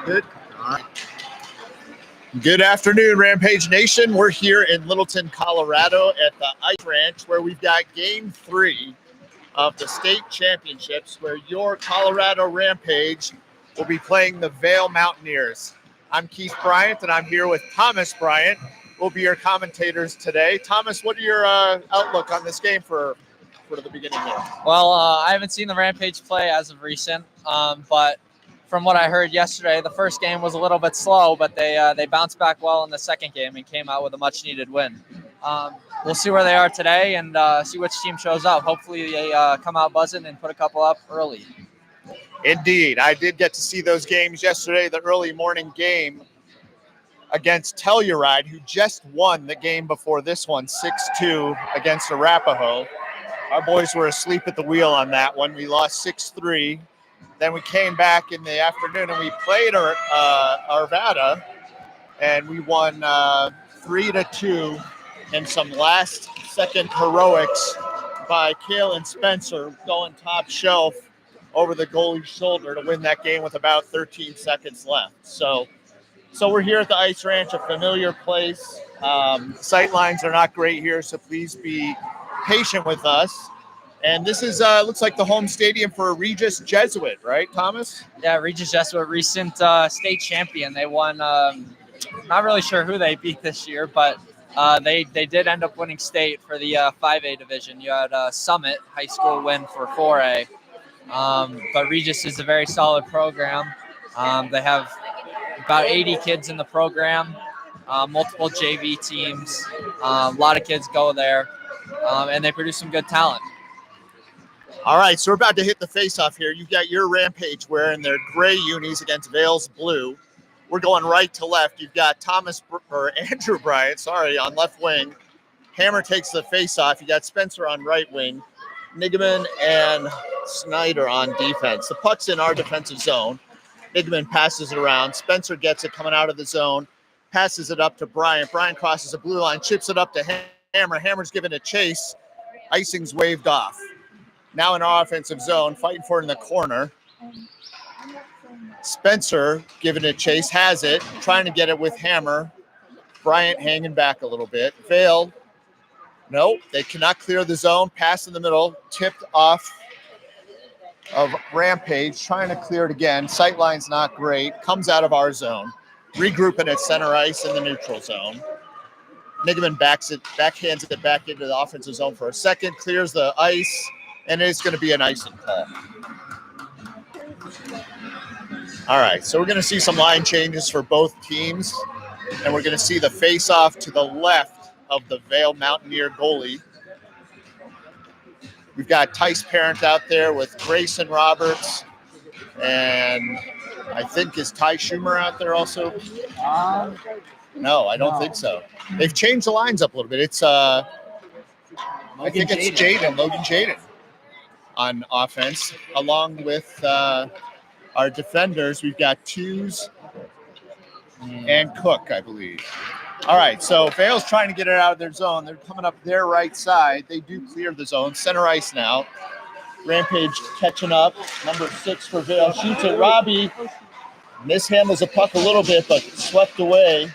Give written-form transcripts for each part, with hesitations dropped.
Good. Good afternoon, Rampage Nation. We're here in Littleton, Colorado at the Ice Ranch where we've got Game 3 of the state championships where your Colorado Rampage will be playing the Vail Mountaineers. I'm Keith Bryant, and I'm here with Thomas Bryant. We'll be your commentators today. Thomas, what are your outlook on this game for the beginning here? Well, I haven't seen the Rampage play as of recent, but from what I heard yesterday, the first game was a little bit slow, but they bounced back well in the second game and came out with a much-needed win. We'll see where they are today and see which team shows up. Hopefully they come out buzzing and put a couple up early. Indeed. I did get to see those games yesterday, the early morning game against Telluride, who just won the game before this one, 6-2 against Arapahoe. Our boys were asleep at the wheel on that one. We lost 6-3. Then we came back in the afternoon and we played Arvada, and we won 3-2 in some last-second heroics by Kalen Spencer going top shelf over the goalie's shoulder to win that game with about 13 seconds left. So we're here at the Ice Ranch, a familiar place. Sight lines are not great here, so please be patient with us. And this is looks like the home stadium for Regis Jesuit, right, Thomas? Yeah, Regis Jesuit, recent state champion. They won. Not really sure who they beat this year, but they did end up winning state for the 5A division. You had Summit High School win for 4A, but Regis is a very solid program. They have about 80 kids in the program, multiple JV teams. A lot of kids go there, and they produce some good talent. All right, so we're about to hit the face-off here. You've got your Rampage wearing their gray unis against Vail's blue. We're going right to left. You've got Andrew Bryant, on left wing. Hammer takes the face-off. You got Spencer on right wing. Nigaman and Snyder on defense. The puck's in our defensive zone. Nigaman passes it around. Spencer gets it coming out of the zone, passes it up to Bryant. Bryant crosses the blue line, chips it up to Hammer. Hammer's giving a chase. Icing's waved off. Now in our offensive zone, fighting for it in the corner. Spencer giving it a chase, has it, trying to get it with Hammer. Bryant hanging back a little bit. Vail, no, they cannot clear the zone. Pass in the middle, tipped off of Rampage, trying to clear it again. Sightline's not great, comes out of our zone. Regrouping at center ice in the neutral zone. Nigaman backhands it back into the offensive zone for a second, clears the ice, and it's going to be an icing call. All right, so we're going to see some line changes for both teams, and we're going to see the face-off to the left of the Vail Mountaineer goalie. We've got Tice Parent out there with Grayson Roberts, and I think is Ty Schumer out there also? No, I don't think so. They've changed the lines up a little bit. It's I think it's Logan Jaden on offense, along with our defenders. We've got Tews and Cook, I believe. All right, so Vail's trying to get it out of their zone. They're coming up their right side. They do clear the zone. Center ice now. Rampage catching up. Number 6 for Vail. Shoots it. Robbie mishandles the puck a little bit, but swept away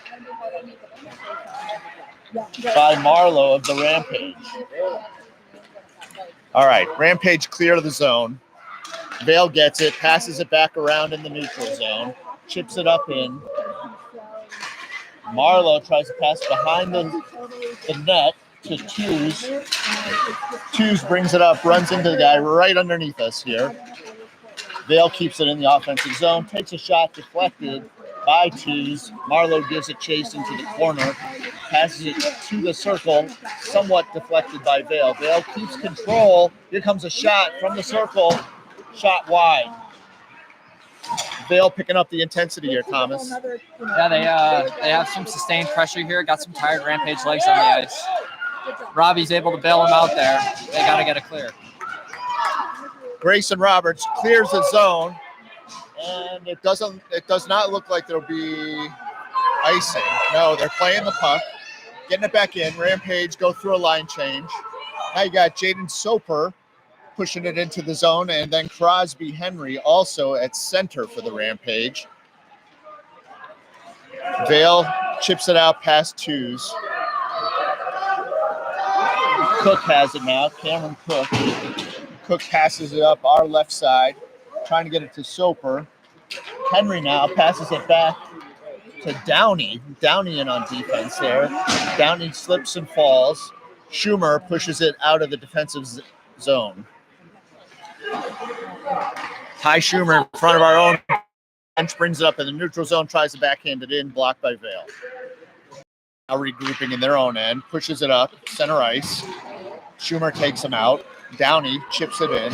by Marlowe of the Rampage. All right, Rampage clear of the zone. Vail gets it, passes it back around in the neutral zone, chips it up in. Marlowe tries to pass behind the net to Tews. Tews brings it up, runs into the guy right underneath us here. Vail keeps it in the offensive zone, takes a shot deflected by Tews. Marlowe gives it chase into the corner, passes it to the circle, somewhat deflected by Vail. Vail keeps control. Here comes a shot from the circle, shot wide. Vail picking up the intensity here, Thomas. Yeah, they have some sustained pressure here. Got some tired Rampage legs on the ice. Robbie's able to bail him out there. They got to get it clear. Grayson Roberts clears the zone, and it does not look like there'll be icing. No, they're playing the puck, getting it back in. Rampage go through a line change. Now you got Jaden Soper pushing it into the zone, and then Crosby Henry also at center for the Rampage. Vail chips it out past twos. Cook has it now, Cameron Cook. Cook passes it up our left side, trying to get it to Soper. Henry now passes it back to Downey. Downey in on defense there. Downey slips and falls. Schumer pushes it out of the defensive zone. Ty Schumer in front of our own bench brings it up in the neutral zone, tries to backhand it in, blocked by Vail. Now regrouping in their own end, pushes it up, center ice. Schumer takes him out. Downey chips it in.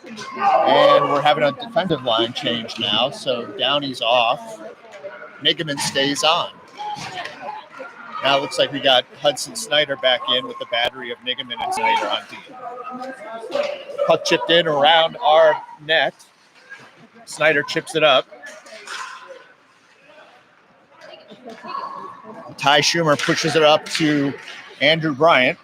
And we're having a defensive line change now, so Downey's off. Nigaman stays on. Now it looks like we got Hudson Snyder back in with the battery of Nigaman and Snyder on D. Puck chipped in around our net. Snyder chips it up. Ty Schumer pushes it up to Andrew Bryant.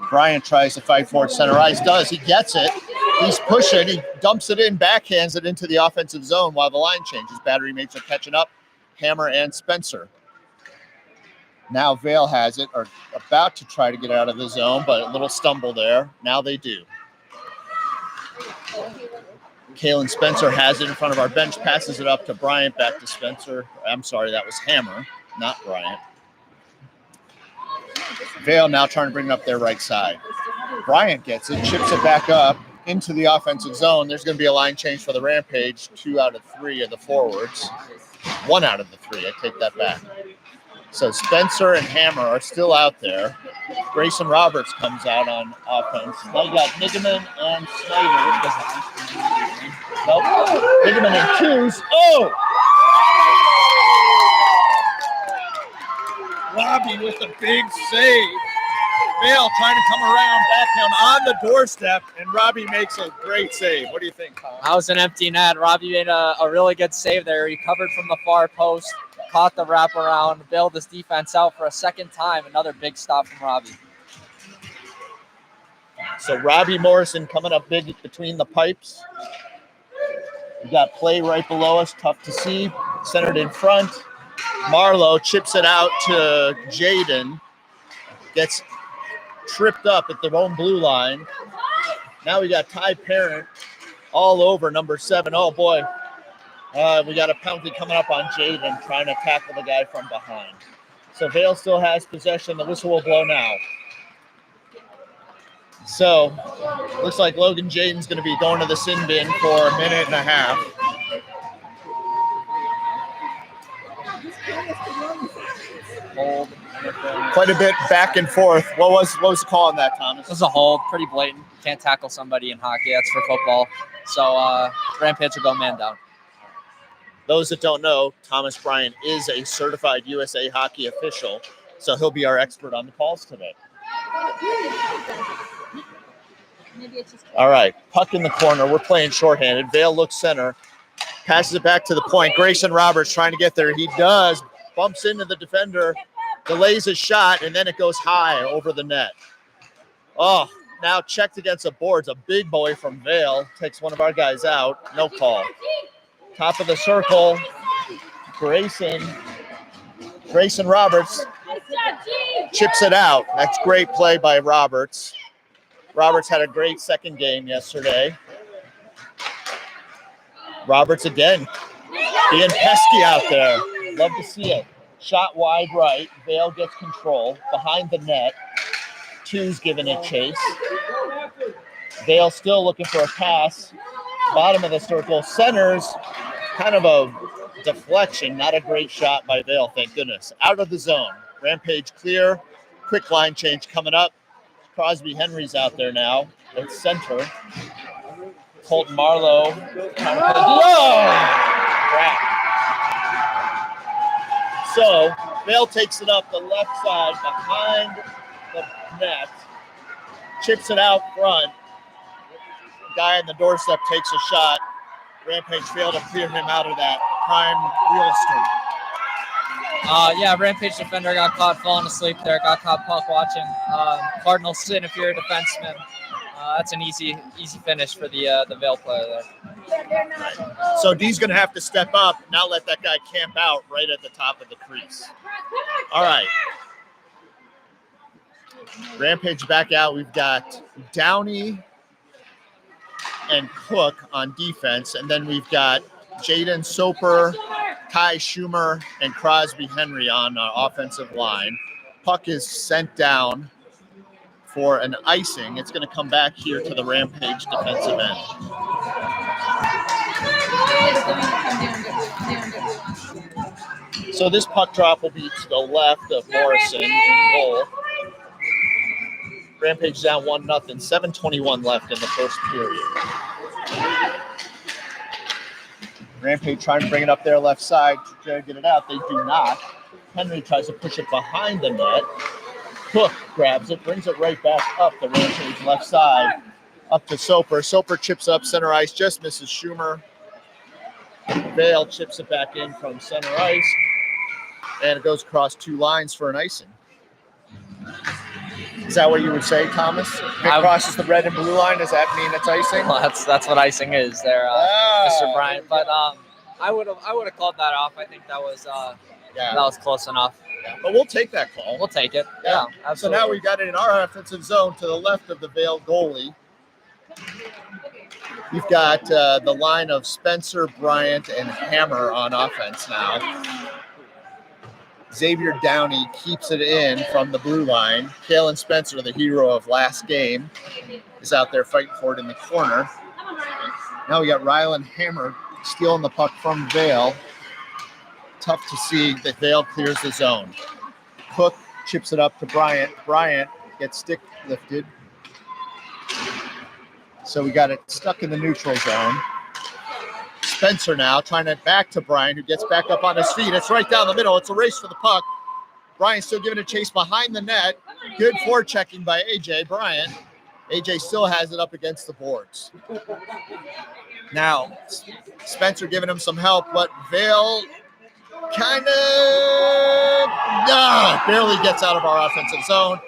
Bryant tries to fight for it, center ice, does. He gets it. He's pushing. He dumps it in, backhands it into the offensive zone while the line changes. Battery mates are catching up. Hammer and Spencer. Now Vail has it, or about to try to get out of the zone, but a little stumble there. Now they do. Kalen Spencer has it in front of our bench, passes it up to Bryant, back to Spencer. I'm sorry, that was Hammer, not Bryant. Vail now trying to bring it up their right side. Bryant gets it, chips it back up into the offensive zone. There's going to be a line change for the Rampage. 2 out of 3 of the forwards. 1 out of the 3, I take that back. So Spencer and Hammer are still out there. Grayson Roberts comes out on offense. Now you got Nigaman and Snyder. Nope. Nigaman and twos. Oh! Robbie with a big save. Vail trying to come around backhand on the doorstep, and Robbie makes a great save. What do you think, Tom? That was an empty net. Robbie made a really good save there. He covered from the far post, caught the wraparound, bailed his defense out for a second time. Another big stop from Robbie. So Robbie Morrison coming up big between the pipes. We got play right below us, tough to see. Centered in front. Marlowe chips it out to Jaden. Gets tripped up at their own blue line. Now we got Ty Parent all over number 7. Oh, boy. We got a penalty coming up on Jaden trying to tackle the guy from behind. So Vail still has possession. The whistle will blow now. So looks like Logan Jaden's going to be going to the sin bin for a minute and a half. Hold. Quite a bit back and forth. What was the call on that, Thomas? It was a hold, pretty blatant. Can't tackle somebody in hockey. That's for football. So Rampage will go man down. Those that don't know, Thomas Bryant is a certified USA Hockey official, so he'll be our expert on the calls today. All right, puck in the corner. We're playing shorthanded. Vail looks center, passes it back to the point. Grayson Roberts trying to get there. He does. Bumps into the defender, delays his shot, and then it goes high over the net. Oh, now checked against the boards. A big boy from Vail takes one of our guys out. No call. Top of the circle, Grayson Roberts chips it out. That's great play by Roberts. Roberts had a great second game yesterday. Roberts again, being pesky out there. Love to see it. Shot wide right. Vail gets control behind the net. Two's giving it chase. Vail still looking for a pass. Bottom of the circle. Centers. Kind of a deflection. Not a great shot by Vail, thank goodness. Out of the zone. Rampage clear. Quick line change coming up. Crosby Henry's out there now at center. Colton Marlowe. Crap. So Vail takes it up the left side behind the net. Chips it out front. Guy on the doorstep takes a shot. Rampage failed to clear him out of that prime real estate. Yeah, Rampage defender got caught falling asleep there. Got caught puck watching. Cardinals sit if you're a defenseman. That's an easy finish for the Vail player there. So D's going to have to step up, not let that guy camp out right at the top of the crease. All right. Rampage back out. We've got Downey and Cook on defense, and then we've got Jaden Soper, Kai Schumer, and Crosby Henry on offensive line. Puck is sent down for an icing. It's going to come back here to the Rampage defensive end. So this puck drop will be to the left of Morrison in goal. Rampage down 1-0, 7:21 left in the first period. Rampage trying to bring it up their left side to get it out. They do not. Henry tries to push it behind the net. Cook grabs it, brings it right back up the Rampage left side, up to Soper. Soper chips up center ice, just misses Schumer. Vail chips it back in from center ice, and it goes across two lines for an icing. Is that what you would say, Thomas? If it crosses the red and blue line, does that mean it's icing? Well, that's what icing is there, Mr. Bryant. But I would have called that off. I think that was close enough. Yeah, but we'll take that call. We'll take it. Yeah, absolutely. So now we got it in our offensive zone to the left of the Vail goalie. We've got the line of Spencer, Bryant, and Hammer on offense now. Xavier Downey keeps it in from the blue line. Kalen Spencer, the hero of last game, is out there fighting for it in the corner. Now we got Rylan Hammer stealing the puck from Vail. Tough to see that Vail clears the zone. Cook chips it up to Bryant. Bryant gets stick lifted. So we got it stuck in the neutral zone. Spencer now trying to back to Bryant, who gets back up on his feet. It's right down the middle. It's a race for the puck. Bryant still giving a chase behind the net. Good forechecking by AJ Bryant. AJ still has it up against the boards. Now, Spencer giving him some help, but Vail kind of barely gets out of our offensive zone.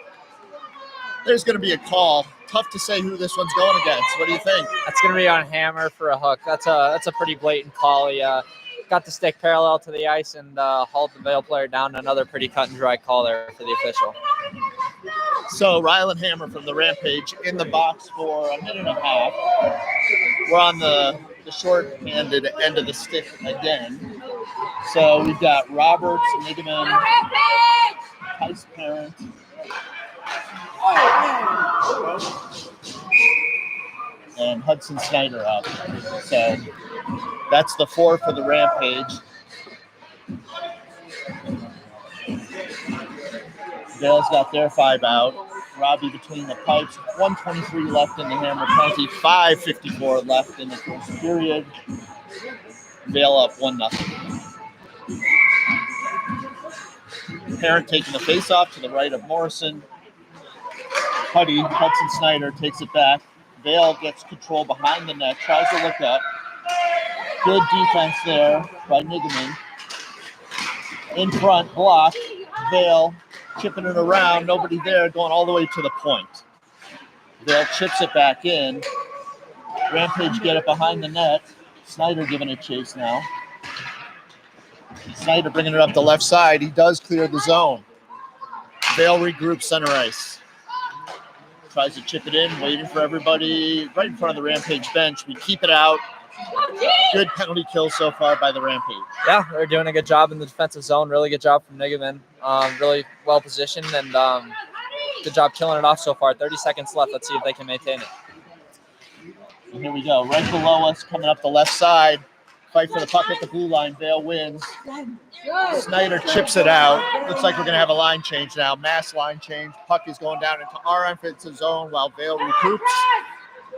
There's going to be a call. Tough to say who this one's going against. What do you think? That's going to be on Hammer for a hook. That's a pretty blatant call. He got the stick parallel to the ice and hauled the Vail player down. Another pretty cut and dry call there for the official. So Rylan Hammer from the Rampage in the box for a minute and a half. We're on the short-handed end of the stick again. So we've got Roberts, Nigaman, Tice Parent, and Hudson Snyder out there. So that's the 4 for the Rampage. Vail's got their 5 out. Robbie between the pipes. 1:23 left in the Hammer penalty. 5:54 left in the first period. Vail up 1-0. Parent taking the face-off to the right of Morrison. Hudson Snyder takes it back. Vail gets control behind the net, tries to look up. Good defense there by Nigaman. In front, block. Vail chipping it around, nobody there, going all the way to the point. Vail chips it back in. Rampage get it behind the net. Snyder giving it chase now. Snyder bringing it up the left side. He does clear the zone. Vail regroups center ice. Tries to chip it in, waiting for everybody right in front of the Rampage bench. We keep it out. Good penalty kill so far by the Rampage. Yeah, they're doing a good job in the defensive zone. Really good job from Nigaman. Really well positioned and good job killing it off so far. 30 seconds left. Let's see if they can maintain it. And here we go. Right below us, coming up the left side. Fight for the puck at the blue line. Vail wins. Snyder chips it out. Looks like we're going to have a line change now. Mass line change. Puck is going down into our offensive zone while Vail recoups.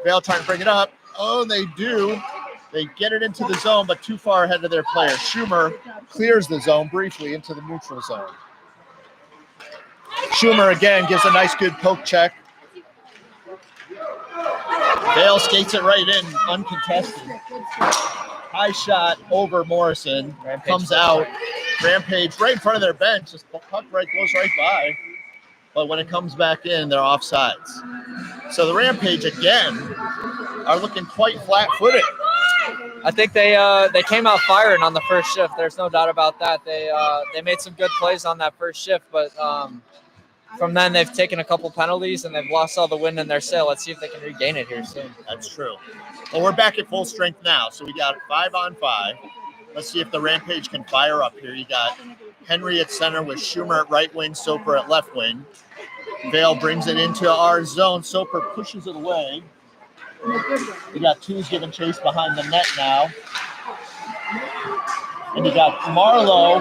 Vail trying to bring it up. Oh, they do. They get it into the zone, but too far ahead of their player. Schumer clears the zone briefly into the neutral zone. Schumer again gives a nice good poke check. Vail skates it right in, uncontested. High shot over Morrison. Comes out Rampage right in front of their bench. Just puck goes right by. But when it comes back in, they're offsides. So the Rampage again are looking quite flat-footed. I think they came out firing on the first shift. There's no doubt about that. They made some good plays on that first shift, but from then they've taken a couple penalties and they've lost all the wind in their sail. Let's see if they can regain it here soon. That's true. Well, we're back at full strength now, so we got 5-on-5. Let's see if the Rampage can fire up here. You got Henry at center with Schumer at right wing, Soper at left wing. Vail brings it into our zone. Soper pushes it away. You got Twos giving chase behind the net now. And you got Marlowe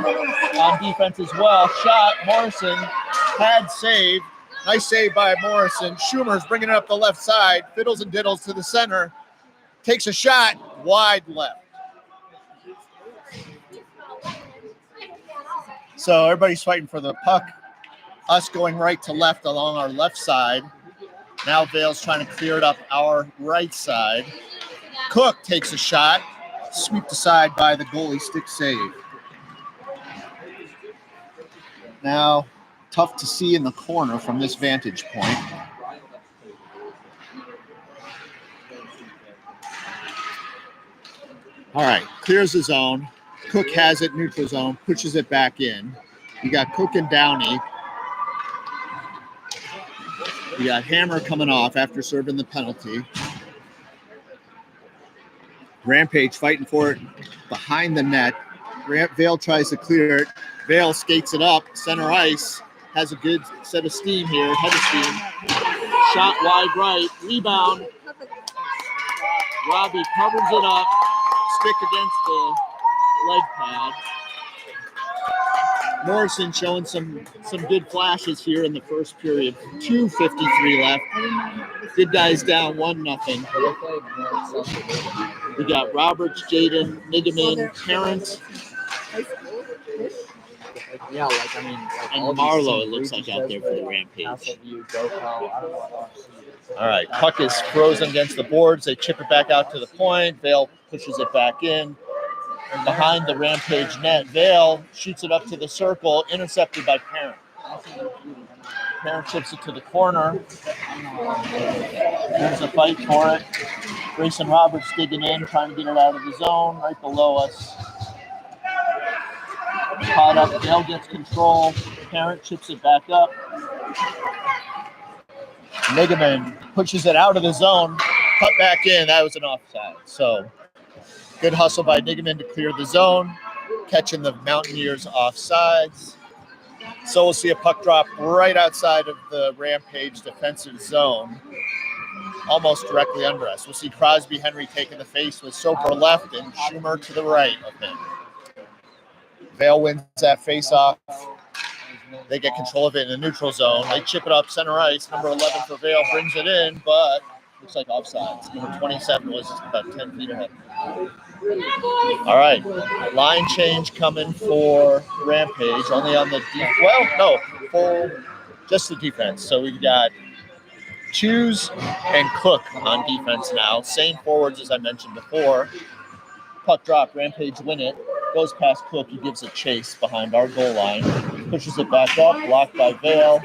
on defense as well. Shot, Morrison, pad save. Nice save by Morrison. Schumer's bringing it up the left side. Fiddles and diddles to the center. Takes a shot, wide left. So everybody's fighting for the puck. Us going right to left along our left side. Now Vail's trying to clear it up our right side. Cook takes a shot, swept aside by the goalie, stick save. Now, tough to see in the corner from this vantage point. All right, clears the zone. Cook has it, neutral zone, pushes it back in. You got Cook and Downey. You got Hammer coming off after serving the penalty. Rampage fighting for it behind the net. Vail tries to clear it. Vail skates it up. Center ice. Has a good set of steam here. Head of steam. Shot wide right. Rebound. Robbie covers it up. Stick against the leg pad. Morrison showing some good flashes here in the first period. 2:53 left. Good guys down 1-0. We got Roberts, Jaden, Nigaman, Terrence. Yeah, and Marlowe, it looks like, out there for the Rampage. All right, puck is frozen against the boards. They chip it back out to the point. Vail pushes it back in. And behind the Rampage net, Vail shoots it up to the circle, intercepted by Parent. Parent chips it to the corner. There's a fight for it. Grayson Roberts digging in, trying to get it out of the zone, right below us. Caught up, Vail gets control. Parent chips it back up. Nigaman pushes it out of the zone, cut back in. That was an offside. So good hustle by Nigaman to clear the zone, catching the Mountaineers offsides. So we'll see a puck drop right outside of the Rampage defensive zone, almost directly under us. We'll see Crosby Henry taking the face with Soper left and Schumer to the right of him. Vail wins that face-off. They get control of it in the neutral zone. They chip it up center ice. Number 11 for Vail brings it in, but looks like offsides. Number 27 was about 10 feet ahead. All right, line change coming for Rampage. Only on the full, just the defense. So we've got Choose and Cook on defense now. Same forwards as I mentioned before. Puck drop, Rampage win it. Goes past Cook, he gives a chase behind our goal line. Pushes it back up, blocked by Vail.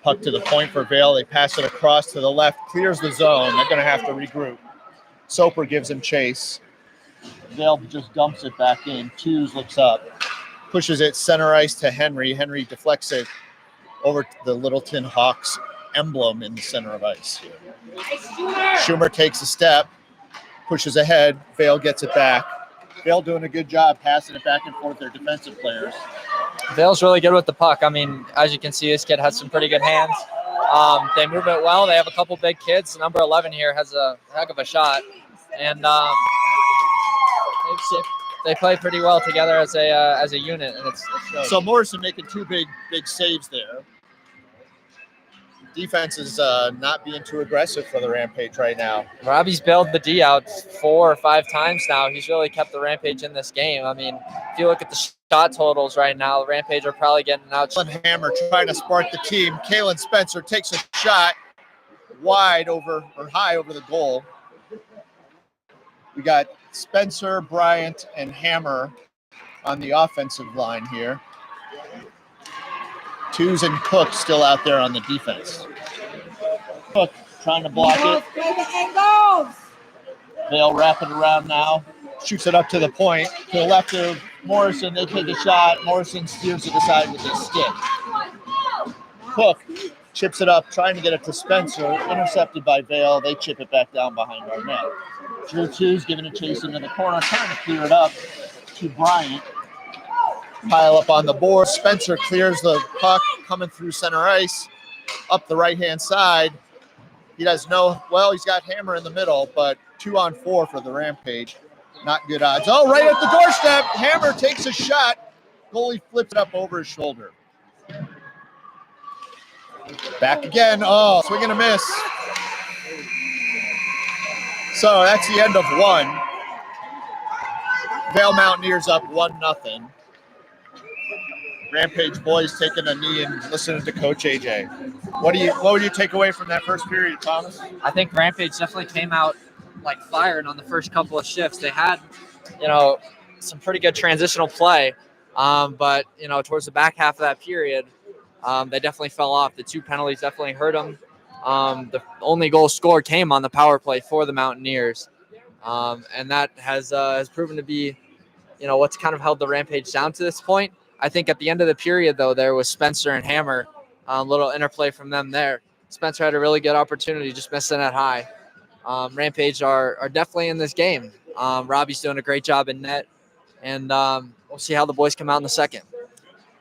Puck to the point for Vail. They pass it across to the left, clears the zone. They're going to have to regroup. Soper gives him chase. Vail just dumps it back in. Twos looks up, pushes it center ice to Henry. Henry deflects it over to the Littleton Hawks emblem in the center of ice here. Schumer takes a step, pushes ahead. Vail gets it back. Vail doing a good job passing it back and forth, their defensive players. Vail's really good with the puck. I mean, as you can see, this kid has some pretty good hands. They move it well. They have a couple big kids. Number 11 here has a heck of a shot. And they play pretty well together as a unit. And it's so Morrison making two big saves there. Defense is not being too aggressive for the Rampage right now. Robbie's bailed the D out 4 or 5 times now. He's really kept the Rampage in this game. I mean, if you look at the shot totals right now, the Rampage are probably getting out. Hammer trying to spark the team. Kalen Spencer takes a shot wide over or high over the goal. We got Spencer, Bryant, and Hammer on the offensive line here. Twos and Cook still out there on the defense. Cook trying to block it. Vail wrapping around now. Shoots it up to the point. To the left of Morrison. They take a shot. Morrison steers it aside with his stick. Cook chips it up, trying to get it to Spencer. Intercepted by Vail. They chip it back down behind our net. Drew Twos giving a chase into the corner, trying to clear it up to Bryant. Pile up on the board. Spencer clears the puck coming through center ice up the right-hand side. He does he's got Hammer in the middle, but 2-on-4 for the Rampage. Not good odds. Oh, right at the doorstep. Hammer takes a shot. Goalie flips it up over his shoulder. Back again. Oh, swing and a miss. So that's the end of one. Vail Mountaineers up 1-0. Rampage boys taking a knee and listening to Coach AJ. What would you take away from that first period, Thomas? I think Rampage definitely came out like firing on the first couple of shifts. They had, some pretty good transitional play, but towards the back half of that period, they definitely fell off. The 2 penalties definitely hurt them. The only goal scored came on the power play for the Mountaineers, and that has proven to be, what's kind of held the Rampage down to this point. I think at the end of the period, though, there was Spencer and Hammer, a little interplay from them there. Spencer had a really good opportunity, just missing it high. Rampage are definitely in this game. Robbie's doing a great job in net, and we'll see how the boys come out in the second.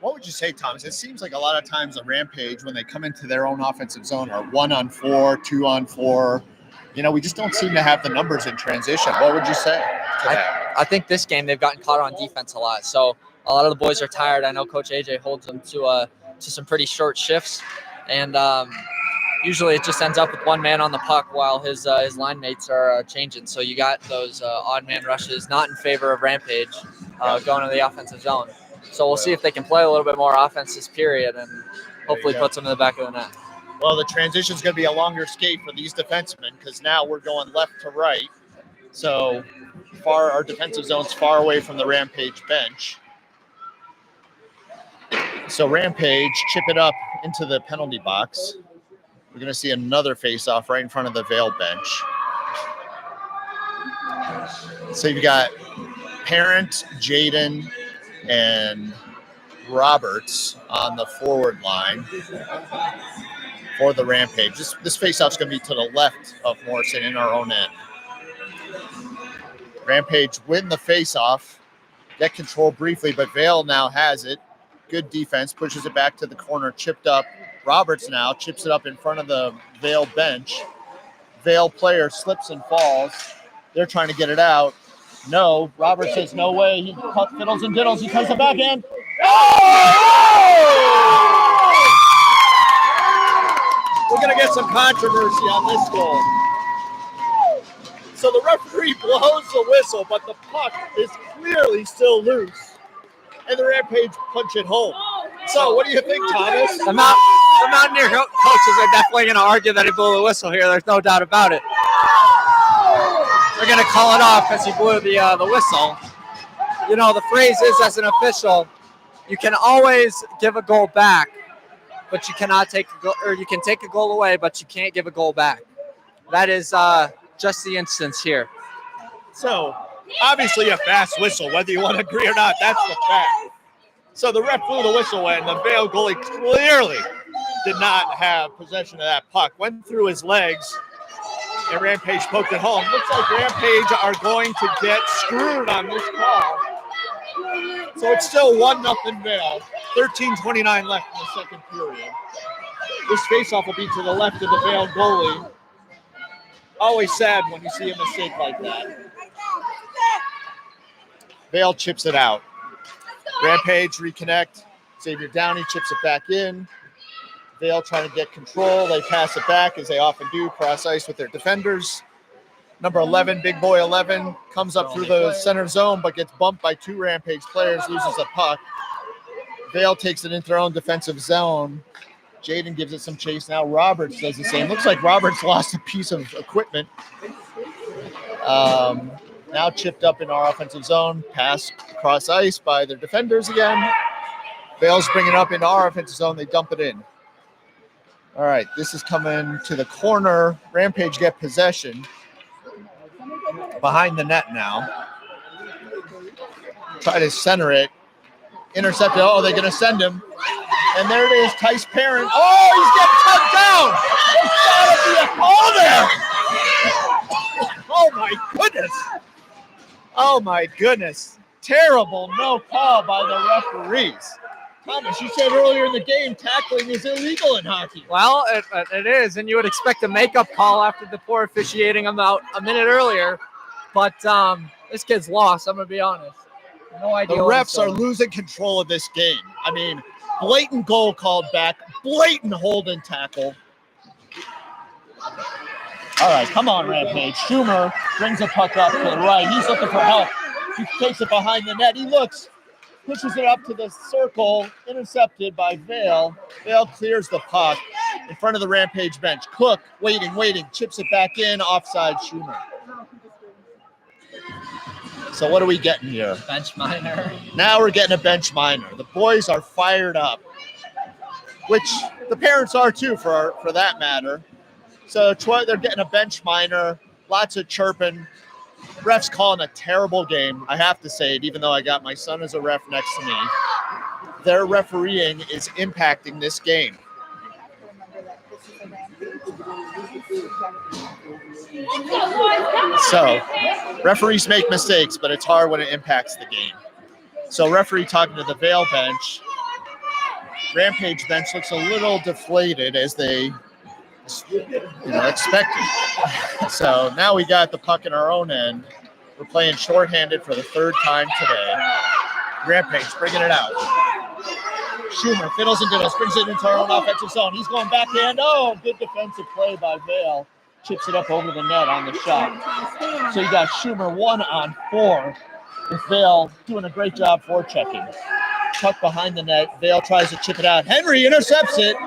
What would you say, Thomas? It seems like a lot of times the Rampage, when they come into their own offensive zone, are 1-on-4, 2-on-4. We just don't seem to have the numbers in transition. What would you say to that? I think this game they've gotten caught on defense a lot. So a lot of the boys are tired. I know Coach AJ holds them to some pretty short shifts, and usually it just ends up with one man on the puck while his line mates are changing. So you got those odd man rushes, not in favor of Rampage, going to the offensive zone. So we'll see if they can play a little bit more offense this period and hopefully put them in the back of the net. Well, the transition is going to be a longer skate for these defensemen because now we're going left to right. So our defensive zone's far away from the Rampage bench. So Rampage chip it up into the penalty box. We're going to see another face-off right in front of the Vail bench. So you've got Parent, Jaden, and Roberts on the forward line for the Rampage. This face-off is going to be to the left of Morrison in our own end. Rampage win the face-off, get control briefly, but Vail now has it. Good defense, pushes it back to the corner, chipped up. Roberts now chips it up in front of the Vail bench. Vail player slips and falls. They're trying to get it out. No, Roberts says no way. He fiddles and diddles. He comes the backhand. Oh! We're going to get some controversy on this goal. So the referee blows the whistle, but the puck is clearly still loose. And the Rampage punch it home. So what do you think, Thomas? The Mountaineer coaches are definitely going to argue that he blew the whistle here. There's no doubt about it. They're going to call it off because he blew the whistle. The phrase is, as an official, you can always give a goal back, but you cannot take a goal, or you can take a goal away, but you can't give a goal back. That is just the instance here. So obviously a fast whistle, whether you want to agree or not, that's the fact. So the ref blew the whistle and the Vail goalie clearly did not have possession of that puck. Went through his legs and Rampage poked it home. Looks like Rampage are going to get screwed on this call. So it's still 1-0 Vail. 13:29 left in the second period. This faceoff will be to the left of the Vail goalie. Always sad when you see a mistake like that. Vail chips it out. Rampage reconnect. Xavier Downey chips it back in. Vail trying to get control. They pass it back, as they often do, cross ice with their defenders. Number 11, big boy 11, comes up through the center zone, but gets bumped by 2 Rampage players, loses the puck. Vail takes it into their own defensive zone. Jaden gives it some chase now. Roberts does the same. Looks like Roberts lost a piece of equipment. Now chipped up in our offensive zone. Pass across ice by their defenders again. Vail's bringing it up into our offensive zone. They dump it in. All right, this is coming to the corner. Rampage get possession. Behind the net now. Try to center it. Intercepted. Oh, they're going to send him. And there it is, Tice Parent. Oh, he's getting tugged down. There's got to be a call there. Oh, my goodness. Oh, my goodness. Terrible no call by the referees. Thomas, you said earlier in the game tackling is illegal in hockey. Well, it is, and you would expect a makeup call after the poor officiating about a minute earlier. But this kid's lost, I'm going to be honest. No idea. The refs are losing control of this game. I mean, blatant goal called back, blatant holding tackle. All right, come on, Rampage. Schumer brings the puck up to the right. He's looking for help. He takes it behind the net. He looks, pushes it up to the circle, intercepted by Vail. Vail clears the puck in front of the Rampage bench. Cook, waiting, chips it back in, offside Schumer. So what are we getting here? Bench minor. Now we're getting a bench minor. The boys are fired up, which the parents are too, for that matter. So they're getting a bench minor, lots of chirping. Refs calling a terrible game, I have to say it, even though I got my son as a ref next to me. Their refereeing is impacting this game. So, referees make mistakes, but it's hard when it impacts the game. So, referee talking to the Vail bench. Rampage bench looks a little deflated as they expected. So, now we got the puck in our own end. We're playing shorthanded for the third time today. Rampage bringing it out. Schumer fiddles and diddles, brings it into our own offensive zone. He's going backhand. Oh, good defensive play by Vail. Chips it up over the net on the shot. So you got Schumer 1-on-4 with Vail doing a great job forechecking. Puck behind the net. Vail tries to chip it out. Henry intercepts it.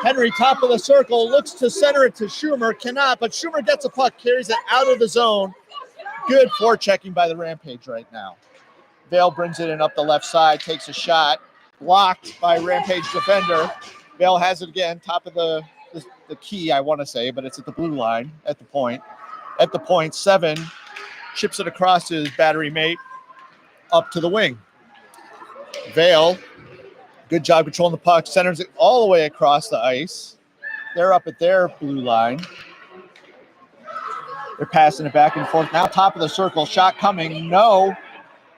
Henry, top of the circle, looks to center it to Schumer. Cannot, but Schumer gets a puck, carries it out of the zone. Good forechecking by the Rampage right now. Vail brings it in up the left side, takes a shot. Blocked by Rampage defender. Vail has it again, top of the key, I want to say, but it's at the blue line, at the point. At the point, 7, chips it across to his battery mate, up to the wing. Vail, good job controlling the puck, centers it all the way across the ice. They're up at their blue line. They're passing it back and forth. Now top of the circle, shot coming, no.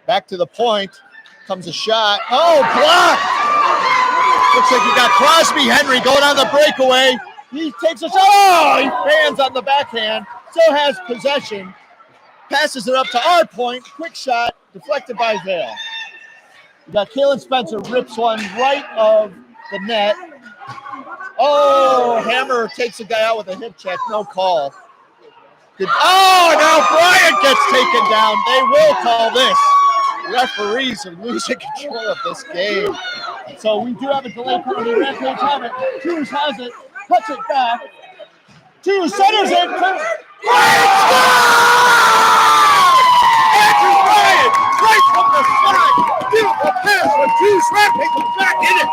Back to the point. Comes a shot. Oh, blocked! Looks like you got Crosby Henry going on the breakaway. He takes a shot. Oh, he fans on the backhand. So has possession. Passes it up to our point. Quick shot. Deflected by Vail. You got Kalen Spencer rips one right of the net. Oh, Hammer takes a guy out with a hip check. No call. Good. Oh, now Bryant gets taken down. They will call this. Referees are losing control of this game. So we do have a delay penalty. Rampage have it. Cruz has it. Puts it back. 2 centers it. Bryant Andrew Bryant, right from the side. Beautiful pass for Cruz. Rampage is back in it.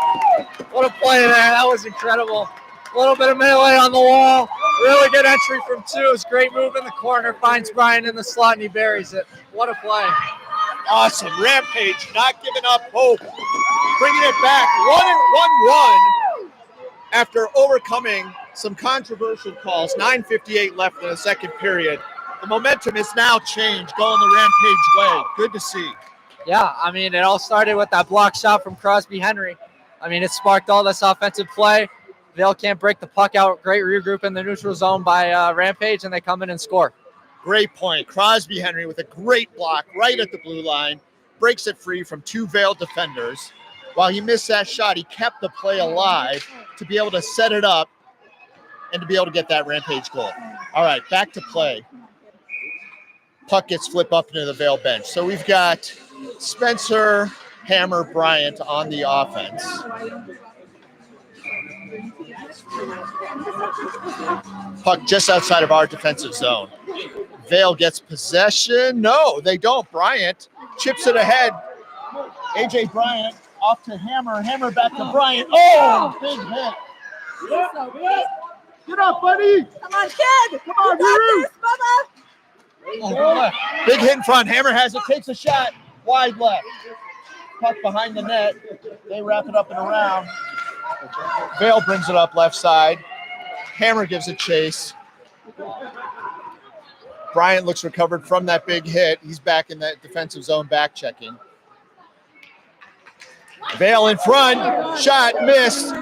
What a play there. That was incredible. A little bit of melee on the wall. Really good entry from 2. It's great move in the corner. Finds Bryant in the slot and he buries it. What a play. Awesome. Rampage not giving up hope. Bringing it back 1-1 after overcoming some controversial calls. 9:58 left in the second period. The momentum is now changed, going the Rampage way. Good to see. Yeah, I mean, it all started with that block shot from Crosby Henry. I mean, it sparked all this offensive play. Vail can't break the puck out. Great regroup in the neutral zone by Rampage, and they come in and score. Great point. Crosby Henry with a great block right at the blue line. Breaks it free from 2 Vail defenders. While he missed that shot, he kept the play alive to be able to set it up and to be able to get that Rampage goal. All right, back to play. Puck gets flipped up into the Vail bench. So we've got Spencer, Hammer, Bryant on the offense. Puck just outside of our defensive zone. Vail gets possession. No, they don't. Bryant chips it ahead. A.J. Bryant off to Hammer. Hammer back to Bryant. Oh, big hit. Get up, buddy. Come on, kid. Come on, you got this, Bubba. Big hit in front. Hammer has it, takes a shot. Wide left. Puck behind the net. They wrap it up and around. Vail brings it up left side. Hammer gives a chase. Bryant looks recovered from that big hit. He's back in that defensive zone, back checking. Vail in front. Shot missed.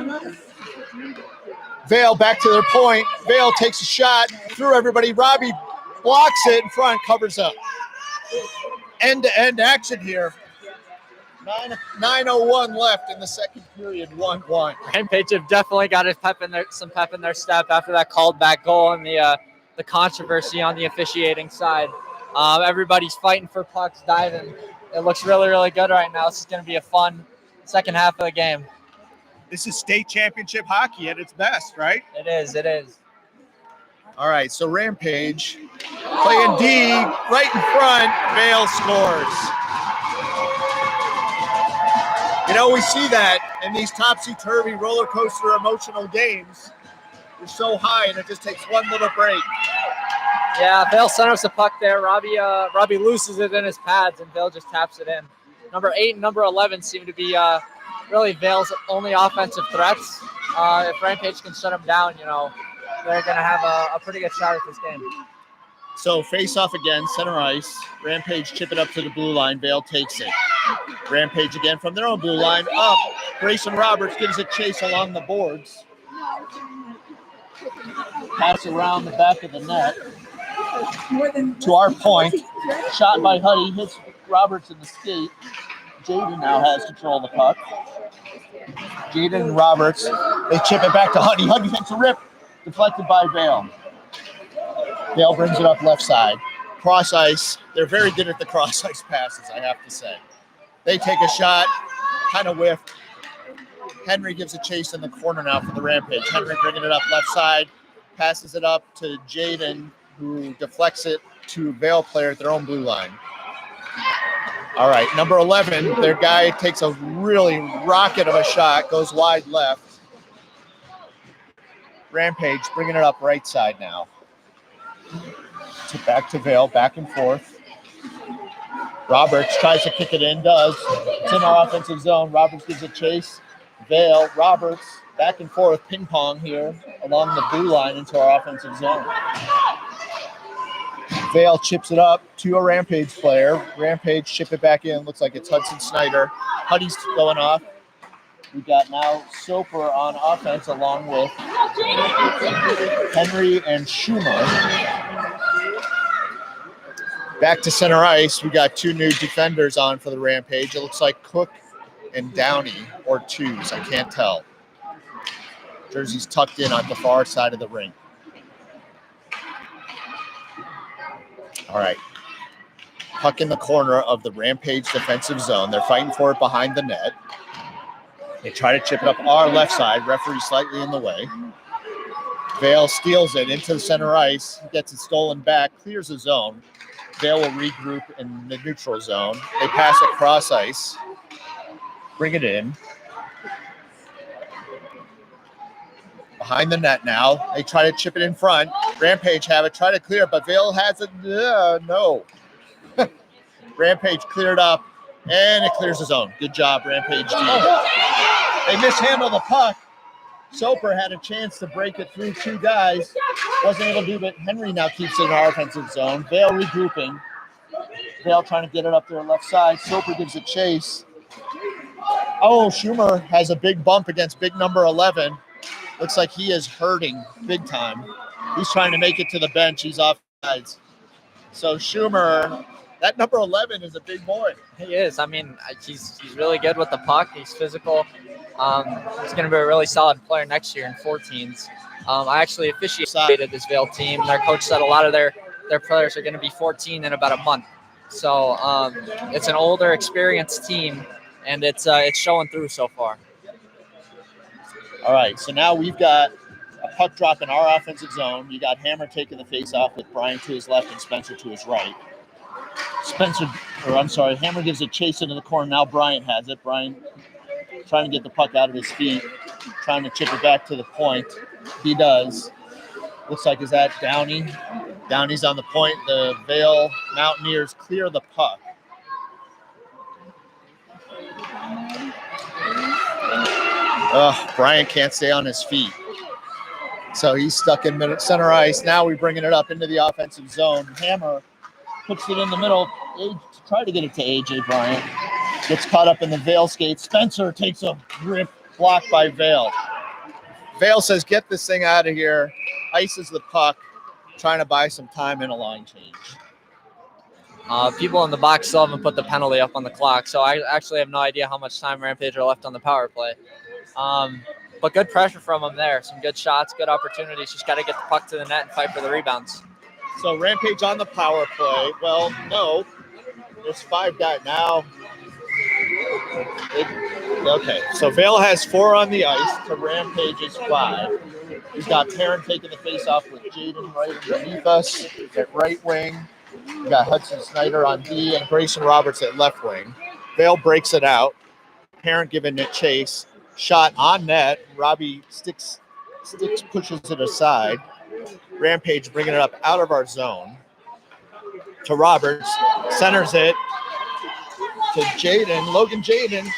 Vail back to their point. Vail takes a shot through everybody. Robbie blocks it in front, covers up. End-to-end action here. 9:01 left in the second period, 1-1. Rampage have definitely got some pep in their step after that called back goal and the controversy on the officiating side. Everybody's fighting for pucks, diving. It looks really, really good right now. This is going to be a fun second half of the game. This is state championship hockey at its best, right? It is. It is. All right, so Rampage playing D right in front. Vail scores. You know, we see that in these topsy-turvy roller coaster emotional games. They're so high, and it just takes one little break. Yeah, Vail sent us a puck there. Robbie loses it in his pads, and Vail just taps it in. Number 8 and number 11 seem to be really Vail's only offensive threats. If Rampage can shut them down, you know, they're going to have a pretty good shot at this game. So face off again, center ice. Rampage chip it up to the blue line. Vail takes it. Rampage again from their own blue line. Up. Grayson Roberts gives a chase along the boards. Pass around the back of the net. To our point. Shot by Huddy. Hits Roberts in the skate. Jaden now has control of the puck. Jaden and Roberts. They chip it back to Huddy. Huddy takes a rip. Deflected by Vail. Vail brings it up left side. Cross ice. They're very good at the cross ice passes, I have to say. They take a shot, kind of whiffed. Henry gives a chase in the corner now for the Rampage. Henry bringing it up left side, passes it up to Jaden, who deflects it to Vail player at their own blue line. All right, number 11, their guy takes a really rocket of a shot, goes wide left. Rampage bringing it up right side now. Back to Vail, back and forth. Roberts tries to kick it in, does. It's in our offensive zone. Roberts gives a chase. Vail, Roberts, back and forth, ping pong here along the blue line into our offensive zone. Vail chips it up to a Rampage player. Rampage chip it back in. Looks like it's Hudson Snyder. Huddy's going off. We got now Soper on offense along with Henry and Schumer. Back to center ice. We got two new defenders on for the Rampage. It looks like Cook and Downey, or twos. I can't tell. Jersey's tucked in on the far side of the rink. All right. Puck in the corner of the Rampage defensive zone. They're fighting for it behind the net. They try to chip it up our left side. Referee slightly in the way. Vail steals it into the center ice. Gets it stolen back. Clears the zone. Vail will regroup in the neutral zone. They pass it cross ice. Bring it in. Behind the net now. They try to chip it in front. Rampage have it. Try to clear it, but Vail has it. No. Rampage cleared up, and it clears the zone. Good job, Rampage team. They mishandled the puck. Soper had a chance to break it through two guys. Wasn't able to do, but Henry now keeps it in our offensive zone. Vail regrouping. Vail trying to get it up there left side. Soper gives a chase. Oh, Schumer has a big bump against big number 11. Looks like he is hurting big time. He's trying to make it to the bench. He's off sides. So Schumer, that number 11 is a big boy. He is. I mean, he's really good with the puck. He's physical. He's going to be a really solid player next year in 14s. I actually officiated this Vail team. Their coach said a lot of their players are going to be 14 in about a month. So it's an older, experienced team, and it's showing through so far. All right, so now we've got a puck drop in our offensive zone. You got Hammer taking the face off with Brian to his left and Spencer to his right. Hammer gives a chase into the corner. Now Bryant has it. Bryant trying to get the puck out of his feet, trying to chip it back to the point. He does. Looks like, is that Downey? Downey's on the point. The Vail Mountaineers clear the puck. Bryant can't stay on his feet. So he's stuck in center ice. Now we're bringing it up into the offensive zone. Hammer puts it in the middle to try to get it to A.J. Bryant. Gets caught up in the Vail skate. Spencer takes a grip, blocked by Vail. Vail says, get this thing out of here. Ices the puck, trying to buy some time in a line change. People in the box still haven't put the penalty up on the clock, so I actually have no idea how much time Rampage are left on the power play. But good pressure from them there. Some good shots, good opportunities. Just got to get the puck to the net and fight for the rebounds. So Rampage on the power play. Well, no. There's 5 guys now. Okay, so Vail has 4 on the ice to Rampage's 5. We've got Taryn taking the face off with Jaden right underneath us at right wing. We got Hudson Snyder on D and Grayson Roberts at left wing. Vail breaks it out. Taryn giving it chase. Shot on net. Robbie sticks pushes it aside. Rampage bringing it up out of our zone to Roberts. Centers it to Jaden. Logan Jaden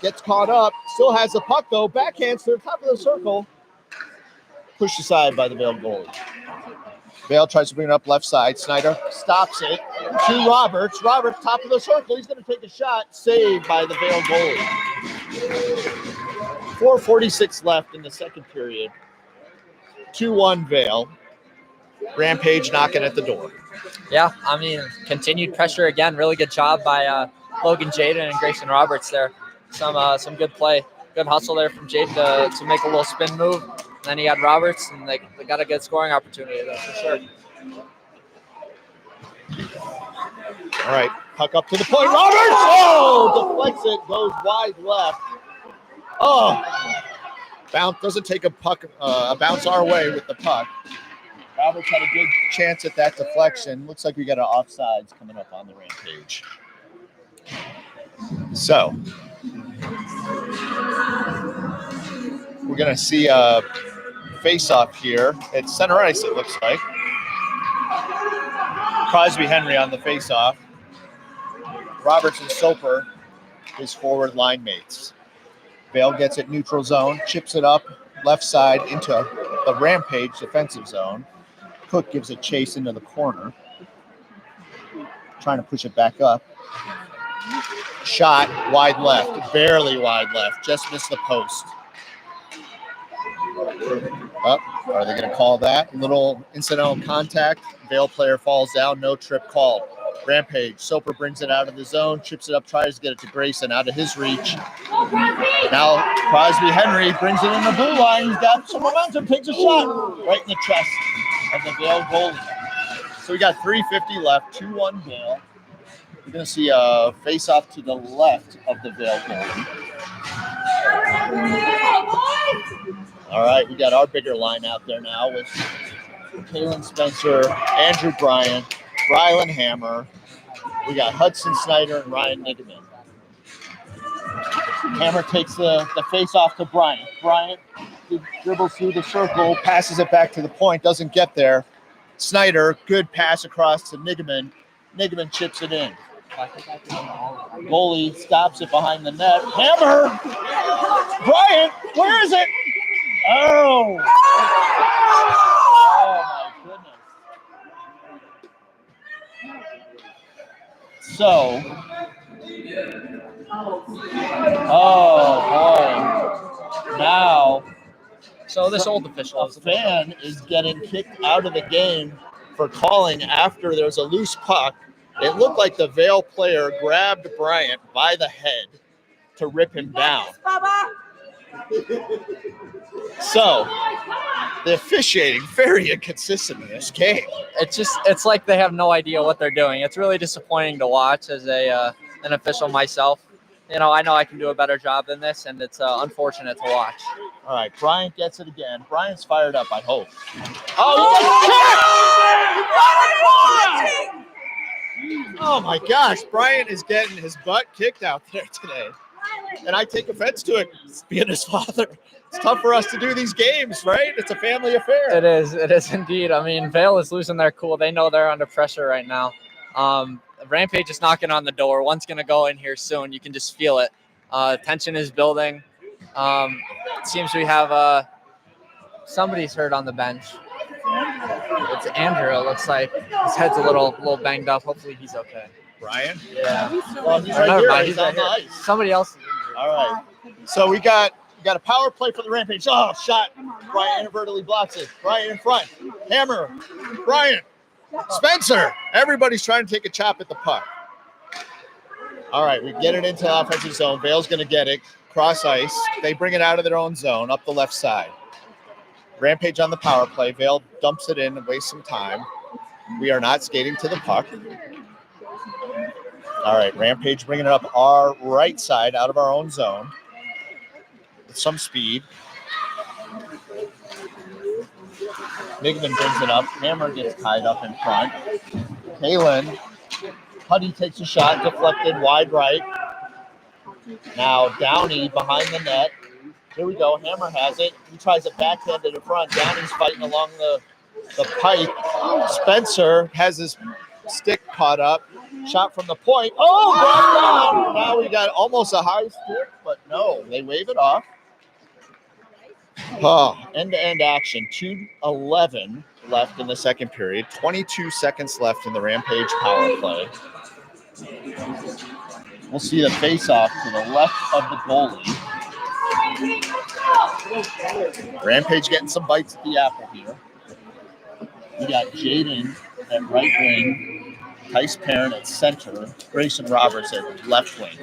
gets caught up. Still has the puck, though. Backhands to the top of the circle. Pushed aside by the Vail goalie. Vail tries to bring it up left side. Snyder stops it to Roberts. Roberts, top of the circle. He's going to take a shot. Saved by the Vail goalie. 4:46 left in the second period. 2-1 Vail. Rampage knocking at the door. Yeah, I mean, continued pressure again. Really good job by Logan Jaden and Grayson Roberts there. Some good play. Good hustle there from Jaden to make a little spin move. And then he had Roberts, and they got a good scoring opportunity there for sure. All right, puck up to the point. Roberts! Oh, deflects it, goes wide left. Oh, bounce doesn't take a bounce our way with the puck. Roberts had a good chance at that deflection. Looks like we got an offsides coming up on the Rampage. So we're going to see a face-off here at center ice, it looks like. Crosby Henry on the face-off. Roberts and Soper, his forward line mates. Vail gets it neutral zone, chips it up left side into the Rampage defensive zone. Cook gives a chase into the corner, trying to push it back up. Shot wide left, barely wide left, just missed the post. Are they going to call that? Little incidental contact. Vail player falls down, no trip called. Rampage. Soper brings it out of the zone, chips it up, tries to get it to Grayson out of his reach. Now Crosby Henry brings it in the blue line. He's got some momentum, takes a shot right in the chest of the Vail goalie. So we got 3:50 left, 2-1 Vail. We're going to see a face-off to the left of the Vail goalie. All right, we got our bigger line out there now with Kalen Spencer, Andrew Bryant, Rylan Hammer. We got Hudson Snyder and Ryan Niederman. Hammer takes the face-off to Bryant. Bryant dribbles through the circle, passes it back to the point, doesn't get there. Snyder, good pass across to Niederman. Niederman chips it in. Goalie stops it behind the net. Hammer! Bryant, where is it? Oh! Oh, my goodness. So, oh, boy. Now, So this old official a fan is getting kicked out of the game for calling after there's a loose puck. It looked like the Vail player grabbed Bryant by the head to rip him down. So, the officiating very inconsistent in this game. It's like they have no idea what they're doing. It's really disappointing to watch as an official myself. You know I can do a better job than this, and it's unfortunate to watch. All right, Bryant gets it again. Bryant's fired up, I hope. Oh my gosh, Bryant is getting his butt kicked out there today. And I take offense to it, being his father. It's tough for us to do these games, right? It's a family affair. It is indeed. I mean, Vail is losing their cool. They know they're under pressure right now. Rampage is knocking on the door. One's going to go in here soon. You can just feel it. Tension is building. It seems we have somebody's hurt on the bench. It's Andrew, it looks like. His head's a little banged up. Hopefully he's okay. Brian? Yeah. Well, he's right here. Mind. He's on the ice. Somebody else is injured. All right. So we got a power play for the Rampage. Oh, shot. Brian inadvertently blocks it. Brian in front. Hammer. Brian. Spencer. Everybody's trying to take a chop at the puck. All right, we get it into the offensive zone. Vail's going to get it. Cross ice. They bring it out of their own zone up the left side. Rampage on the power play. Vail dumps it in and wastes some time. We are not skating to the puck. All right, Rampage bringing it up our right side out of our own zone with some speed. Migman brings it up. Hammer gets tied up in front. Kalen. Huddy takes a shot, deflected wide right. Now Downey behind the net. Here we go. Hammer has it. He tries it backhanded in front. Downey's fighting along the pipe. Spencer has his stick caught up. Shot from the point. Oh, brought down. Now we got almost a high stick, but no, they wave it off. End-to-end action. 2:11 left in the second period. 22 seconds left in the Rampage power play. We'll see the face-off to the left of the goalie. Rampage getting some bites at the apple here. We got Jaden at right wing, Tice Parent at center, Grayson Roberts at left wing.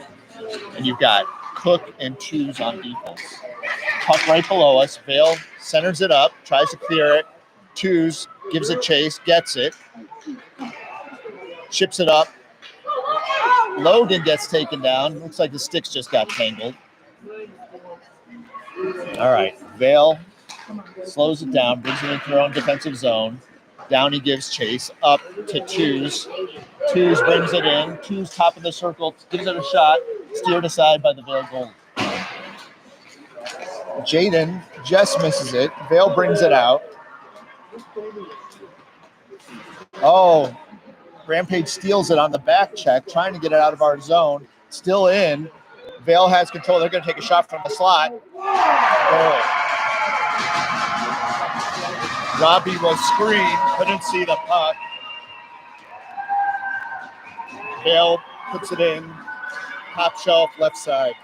And you've got Cook and Twos on defense. Puck right below us. Vail centers it up, tries to clear it. Twos gives a chase, gets it. Chips it up. Logan gets taken down. Looks like the sticks just got tangled. All right. Vail slows it down, brings it into their own defensive zone. Downey gives chase up to Twos. Twos brings it in. Twos top of the circle, gives it a shot. Steered aside by the Vail goalie. Jaden just misses it. Vail brings it out. Oh, Rampage steals it on the back check, trying to get it out of our zone. Still in. Vail has control. They're going to take a shot from the slot. Oh. Robbie was screened, couldn't see the puck. Vail puts it in. Top shelf, left side.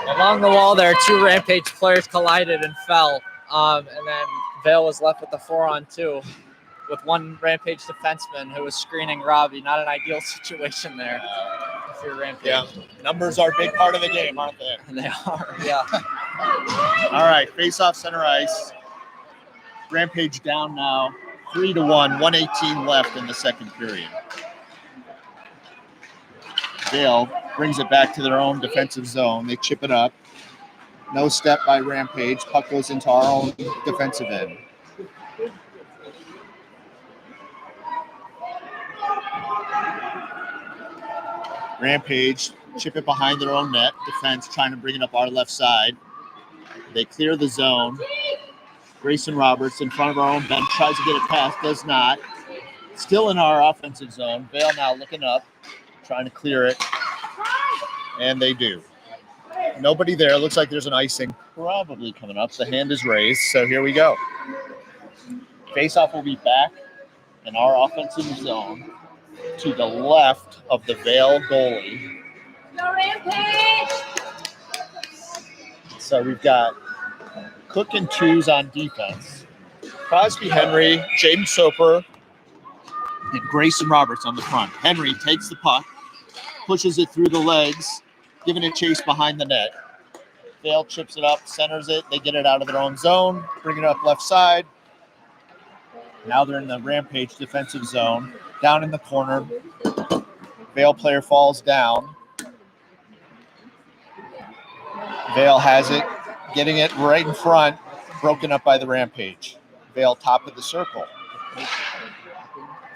Along the wall there, two Rampage players collided and fell. And then Vail was left with the 4-on-2 with one Rampage defenseman who was screening Robbie. Not an ideal situation there if you're Rampage. Yeah, numbers are a big part of the game, aren't they? They are, yeah. All right, face-off center ice. Rampage down now, 3-1, 1:18 left in the second period. Vail brings it back to their own defensive zone. They chip it up. No step by Rampage. Puck goes into our own defensive end. Rampage chip it behind their own net. Defense trying to bring it up our left side. They clear the zone. Grayson Roberts in front of our own bench tries to get it past. Does not. Still in our offensive zone. Vail now looking up, trying to clear it. And they do. Nobody there. Looks like there's an icing probably coming up. The hand is raised, so here we go. Faceoff will be back in our offensive zone to the left of the Vail goalie. Go Rampage! So we've got Cook and Twos on defense. Crosby Henry, Jaden Soper, and Grayson Roberts on the front. Henry takes the puck, pushes it through the legs, giving it chase behind the net. Vail chips it up, centers it. They get it out of their own zone, bring it up left side. Now they're in the Rampage defensive zone. Down in the corner. Vail player falls down. Vail has it, getting it right in front, broken up by the Rampage. Vail top of the circle.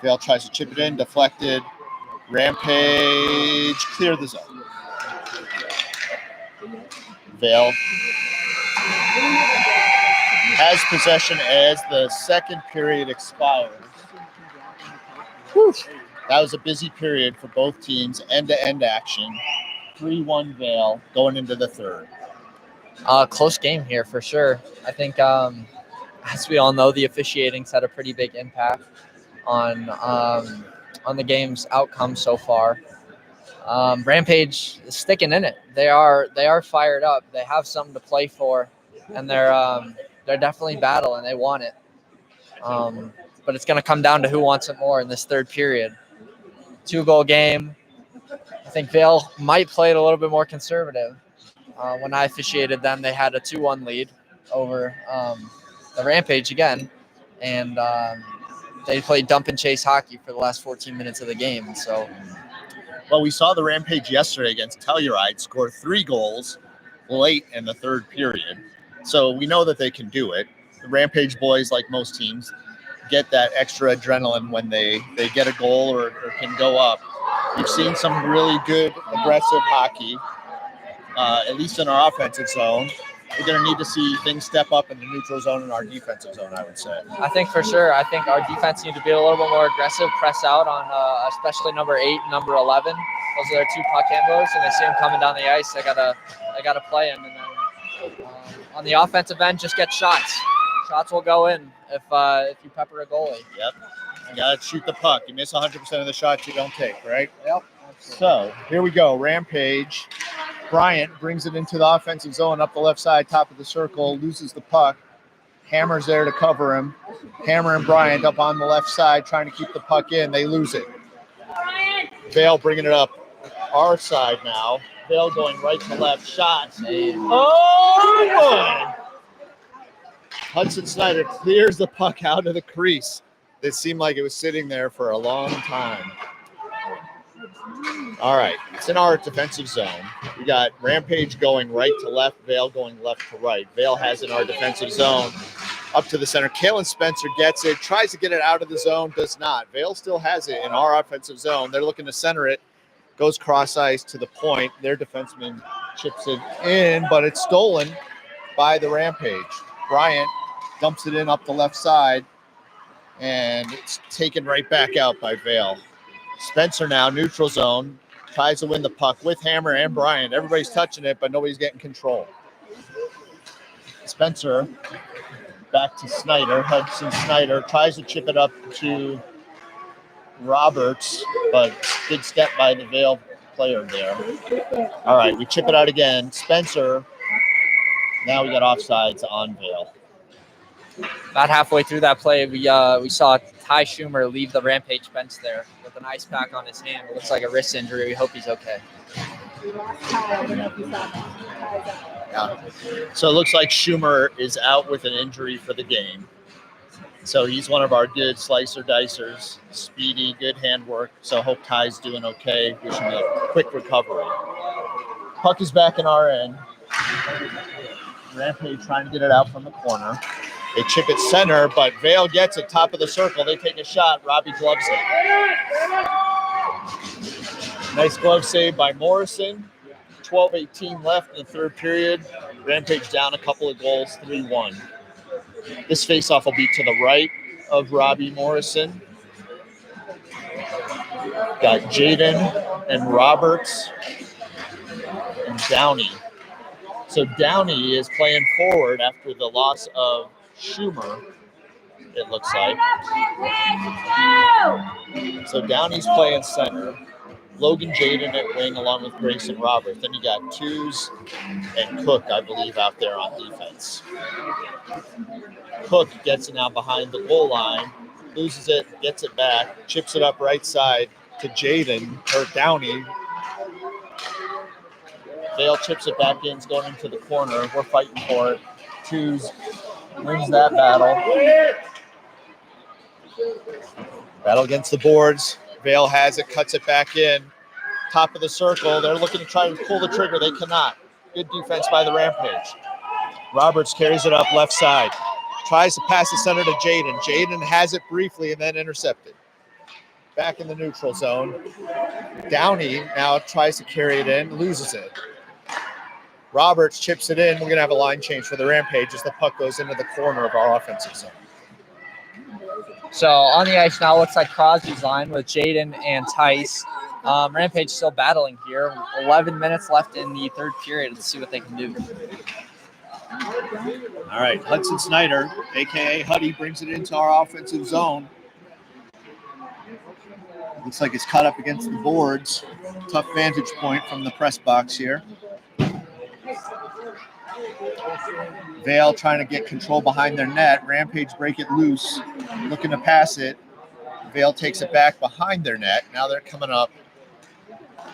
Vail tries to chip it in, deflected. Rampage clear the zone. Vail has possession as the second period expires. Whew. That was a busy period for both teams, end-to-end action. 3-1 Vail going into the third. Close game here for sure. I think, as we all know, the officiating's had a pretty big impact on the game's outcome so far. Rampage is sticking in it. They are fired up. They have something to play for, and they're definitely battling. They want it. But it's going to come down to who wants it more in this third period. 2-goal game. I think Vail might play it a little bit more conservative. When I officiated them, they had a 2-1 lead over the Rampage again, and they played dump and chase hockey for the last 14 minutes of the game. So, well, we saw the Rampage yesterday against Telluride score 3 goals late in the third period, so we know that they can do it. The Rampage boys, like most teams, get that extra adrenaline when they get a goal or can go up. We've seen some really good aggressive hockey, at least in our offensive zone. We're going to need to see things step up in the neutral zone and our defensive zone, I would say. I think for sure. I think our defense needs to be a little bit more aggressive, press out on especially number 8 and number 11. Those are their 2 puck handlers, and they see them coming down the ice. They gotta play them. And then on the offensive end, just get shots. Shots will go in if you pepper a goalie. Yep. You got to shoot the puck. You miss 100% of the shots you don't take, right? Yep. Absolutely. So here we go. Rampage. Bryant brings it into the offensive zone up the left side, top of the circle, loses the puck. Hammer's there to cover him. Hammer and Bryant up on the left side trying to keep the puck in. They lose it. Vail bringing it up our side now. Vail going right to left. Shot. Oh, boy. Hudson Snyder clears the puck out of the crease. It seemed like it was sitting there for a long time. All right, it's in our defensive zone. We got Rampage going right to left, Vail going left to right. Vail has in our defensive zone up to the center. Kalen Spencer gets it, tries to get it out of the zone, does not. Vail still has it in our offensive zone. They're looking to center it, goes cross ice to the point. Their defenseman chips it in, but it's stolen by the Rampage. Bryant dumps it in up the left side, and it's taken right back out by Vail. Spencer now, neutral zone, tries to win the puck with Hammer and Bryant. Everybody's touching it, but nobody's getting control. Spencer back to Snyder. Hudson Snyder tries to chip it up to Roberts, but good step by the Vail player there. All right, we chip it out again. Spencer, now we got offsides on Vail. About halfway through that play, we saw Ty Schumer leave the Rampage bench there with an ice pack on his hand. It looks like a wrist injury. We hope he's okay. Yeah. So it looks like Schumer is out with an injury for the game. So he's one of our good slicer dicers, speedy, good handwork. So hope Ty's doing okay. Wish him a quick recovery. Puck is back in our end. Rampage trying to get it out from the corner. They chip it center, but Vail gets it top of the circle. They take a shot. Robbie gloves it. Nice glove save by Morrison. 12:18 left in the third period. Rampage down a couple of goals, 3-1. This faceoff will be to the right of Robbie Morrison. Got Jaden and Roberts and Downey. So Downey is playing forward after the loss of Schumer, it looks like. So Downey's playing center. Logan Jaden at wing along with Grayson Roberts. Then you got Tews and Cook, I believe, out there on defense. Cook gets it now behind the goal line, loses it, gets it back, chips it up right side to Jaden, or Downey. Vail chips it back in, it's going into the corner. We're fighting for it. Tews wins that battle. Battle against the boards. Vail has it, cuts it back in. Top of the circle. They're looking to try to pull the trigger. They cannot. Good defense by the Rampage. Roberts carries it up left side. Tries to pass the center to Jaden. Jaden has it briefly and then intercepted. Back in the neutral zone. Downey now tries to carry it in, loses it. Roberts chips it in. We're going to have a line change for the Rampage as the puck goes into the corner of our offensive zone. So on the ice now looks like Crosby's line with Jaden and Tice. Rampage still battling here. 11 minutes left in the third period. Let's see what they can do. All right, Hudson Snyder, a.k.a. Huddy, brings it into our offensive zone. Looks like it's caught up against the boards. Tough vantage point from the press box here. Vail trying to get control behind their net. Rampage break it loose, looking to pass it. Vail takes it back behind their net. Now they're coming up,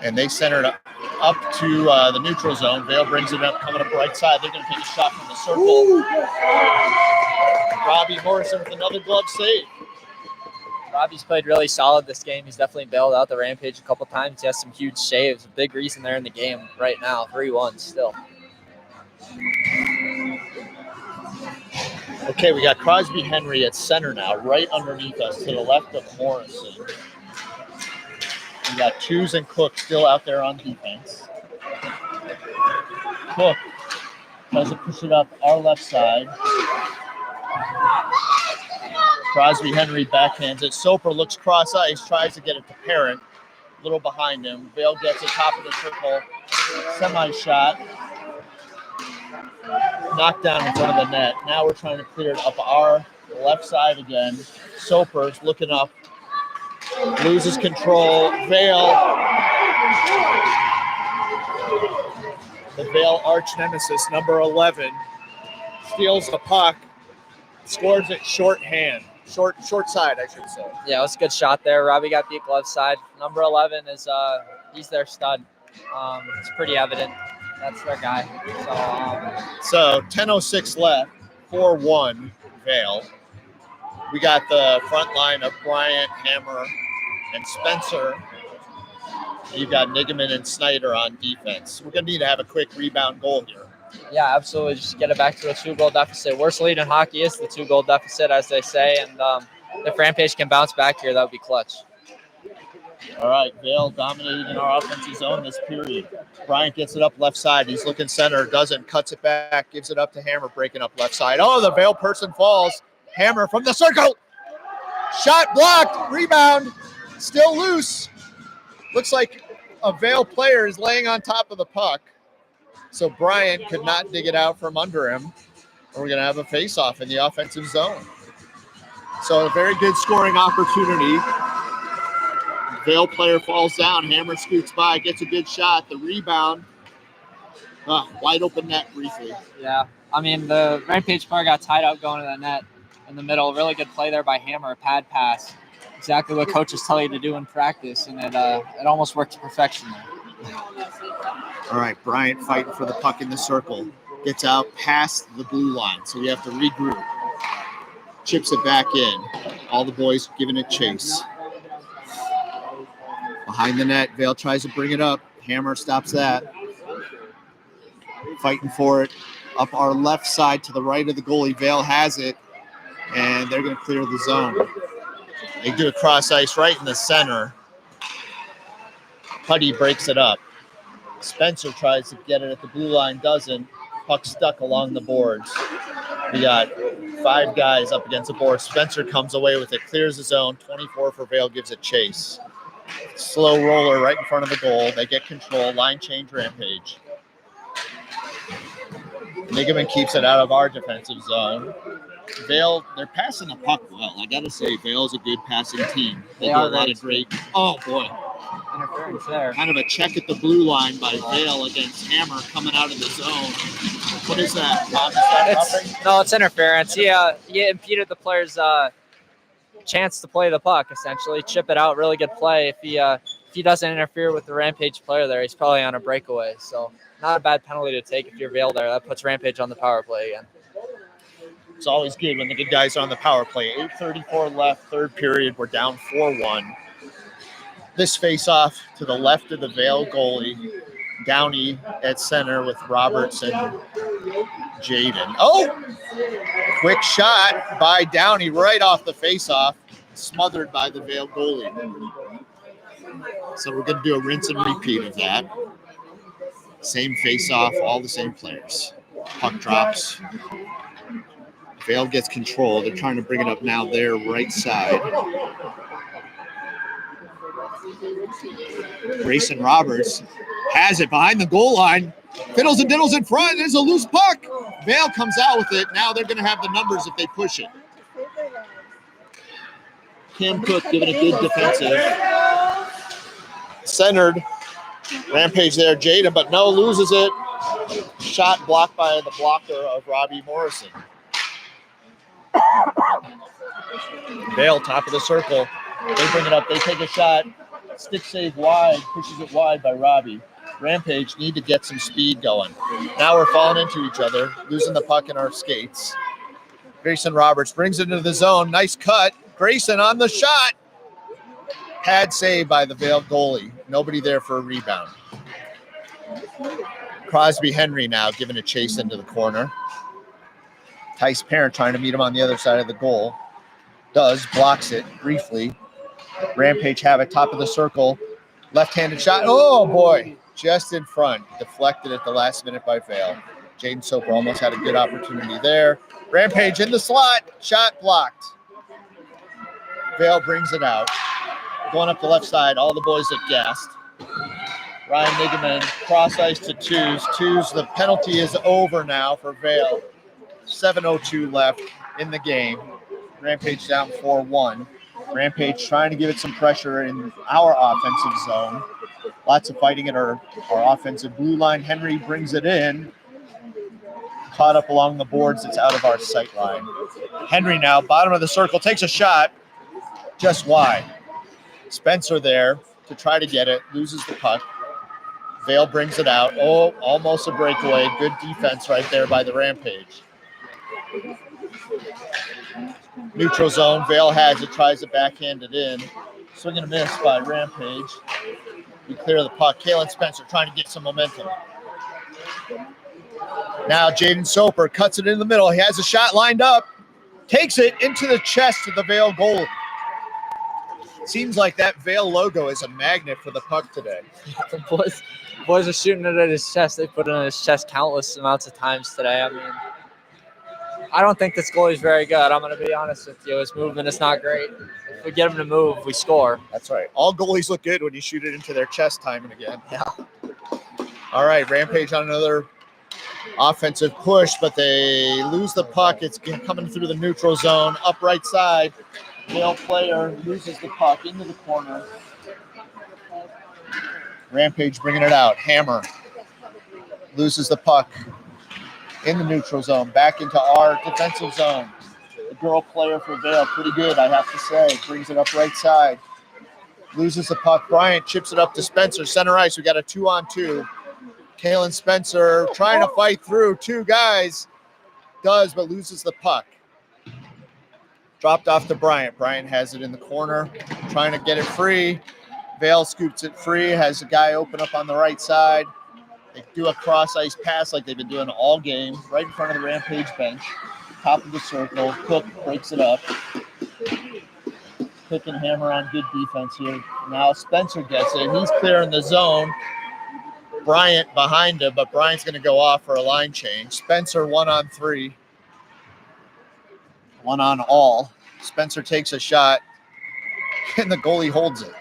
and they center it up to the neutral zone. Vail brings it up, coming up right side. They're going to take a shot from the circle. Ooh. Robbie Morrison with another glove save. Robbie's played really solid this game. He's definitely bailed out the Rampage a couple times. He has some huge saves. A big reason they're in the game right now. 3-1 still. Okay, we got Crosby Henry at center now, right underneath us to the left of Morrison. We got Hughes and Cook still out there on defense. Cook tries to push it up our left side. Crosby Henry backhands it. Soper looks cross ice, tries to get it to Parent. A little behind him. Vail gets it top of the circle. Semi shot. Knocked down in front of the net. Now we're trying to clear it up our left side again. Soper's looking up. Loses control. Vail. The Vail arch nemesis, number 11, steals the puck. Scores it shorthand. Short side, I should say. Yeah, it was a good shot there. Robbie got beat glove side. Number 11 is he's their stud. It's pretty evident. That's their guy. So 10:06 left, 4-1 Vail. We got the front line of Bryant, Hammer, and Spencer. You've got Nigaman and Snyder on defense. We're going to need to have a quick rebound goal here. Yeah, absolutely. Just get it back to a 2-goal deficit. Worst lead in hockey is the 2-goal deficit, as they say. And if Rampage can bounce back here, that would be clutch. All right, Vail dominating in our offensive zone this period. Bryant gets it up left side. He's looking center, doesn't, cuts it back, gives it up to Hammer, breaking up left side. Oh, the Vail person falls. Hammer from the circle. Shot blocked. Rebound. Still loose. Looks like a Vail player is laying on top of the puck. So Bryant could not dig it out from under him. And we're going to have a face-off in the offensive zone. So a very good scoring opportunity. Vail player falls down. Hammer scoots by, gets a good shot. The rebound. Wide open net briefly. Yeah. I mean, the Rampage player got tied up going to the net in the middle. Really good play there by Hammer, a pad pass. Exactly what coaches tell you to do in practice, and it almost worked to perfection there. All right, Bryant fighting for the puck in the circle. Gets out past the blue line, so we have to regroup. Chips it back in. All the boys giving it chase. Behind the net, Vail tries to bring it up. Hammer stops that. Fighting for it. Up our left side to the right of the goalie. Vail has it, and they're going to clear the zone. They do a cross ice right in the center. Putty breaks it up. Spencer tries to get it at the blue line, doesn't. Puck stuck along the boards. We got 5 guys up against the board. Spencer comes away with it, clears the zone. 24 for Vail, gives it chase. Slow roller right in front of the goal. They get control. Line change, Rampage. Nigaman keeps it out of our defensive zone. Vail, they're passing the puck well. I got to say, Vail's a good passing team. They do a lot of great. Oh, boy. Interference there. Kind of a check at the blue line by Vail against Hammer coming out of the zone. What is that, Bob? Is that No, it's interference. He impeded the player's chance to play the puck, essentially. Chip it out, really good play. If he doesn't interfere with the Rampage player there, he's probably on a breakaway. So not a bad penalty to take if you're Vail there. That puts Rampage on the power play again. It's always good when the good guys are on the power play. 8:34 left, third period. We're down 4-1. This face-off to the left of the Vail goalie. Downey at center with Roberts and Jaden. Oh, quick shot by Downey right off the face-off, smothered by the Vail goalie. So we're going to do a rinse and repeat of that. Same face-off, all the same players. Puck drops. Vail gets control. They're trying to bring it up now their right side. Grayson Roberts has it behind the goal line. Fiddles and diddles in front. There's a loose puck. Vail comes out with it. Now they're going to have the numbers if they push it. Cam Cook giving it good defensive. Centered. Rampage there, Jada, but no, loses it. Shot blocked by the blocker of Robbie Morrison. Vail, top of the circle. They bring it up. They take a shot. Stick save wide. Pushes it wide by Robbie. Rampage need to get some speed going. Now we're falling into each other, losing the puck in our skates. Grayson Roberts brings it into the zone. Nice cut. Grayson on the shot. Pad save by the Vail goalie. Nobody there for a rebound. Crosby Henry now giving a chase into the corner. Tice Parent trying to meet him on the other side of the goal. Blocks it briefly. Rampage have it, top of the circle. Left-handed shot. Oh, boy. Just in front. Deflected at the last minute by Vail. Jaden Soper almost had a good opportunity there. Rampage in the slot. Shot blocked. Vail brings it out. Going up the left side. All the boys look gassed. Ryan Nigaman cross ice to twos. The penalty is over now for Vail. 7:02 left in the game. Rampage down 4-1. Rampage trying to give it some pressure in our offensive zone. Lots of fighting at our offensive blue line. Henry brings it in. Caught up along the boards. It's out of our sight line. Henry now, bottom of the circle, takes a shot just wide. Spencer there to try to get it. Loses the puck. Vail brings it out. Oh, almost a breakaway. Good defense right there by the Rampage. Neutral zone. Vail has it. Tries to backhand it in. Swing and a miss by Rampage. We clear the puck. Kalen Spencer trying to get some momentum. Now Jaden Soper cuts it in the middle. He has a shot lined up. Takes it into the chest of the Vail goalie. Seems like that Vail logo is a magnet for the puck today. The boys are shooting it at his chest. They put it on his chest countless amounts of times today. I mean, I don't think this goalie's very good. I'm going to be honest with you. His movement is not great. If we get him to move, we score. That's right. All goalies look good when you shoot it into their chest time and again. Yeah. All right, Rampage on another offensive push, but they lose the puck. It's coming through the neutral zone, up right side. Vail player loses the puck into the corner. Rampage bringing it out. Hammer loses the puck in the neutral zone, back into our defensive zone. The girl player for Vail, pretty good, I have to say. Brings it up right side. Loses the puck. Bryant chips it up to Spencer. Center ice, we got a 2-on-2. Kalen Spencer trying to fight through two guys. Does, but loses the puck. Dropped off to Bryant. Bryant has it in the corner, trying to get it free. Vail scoops it free, has a guy open up on the right side. They do a cross-ice pass like they've been doing all game, right in front of the Rampage bench. Top of the circle. Cook breaks it up. Cook and Hammer on good defense here. Now Spencer gets it. He's clearing the zone. Bryant behind him, but Bryant's going to go off for a line change. Spencer 1-on-3. 1-on-all. Spencer takes a shot, and the goalie holds it.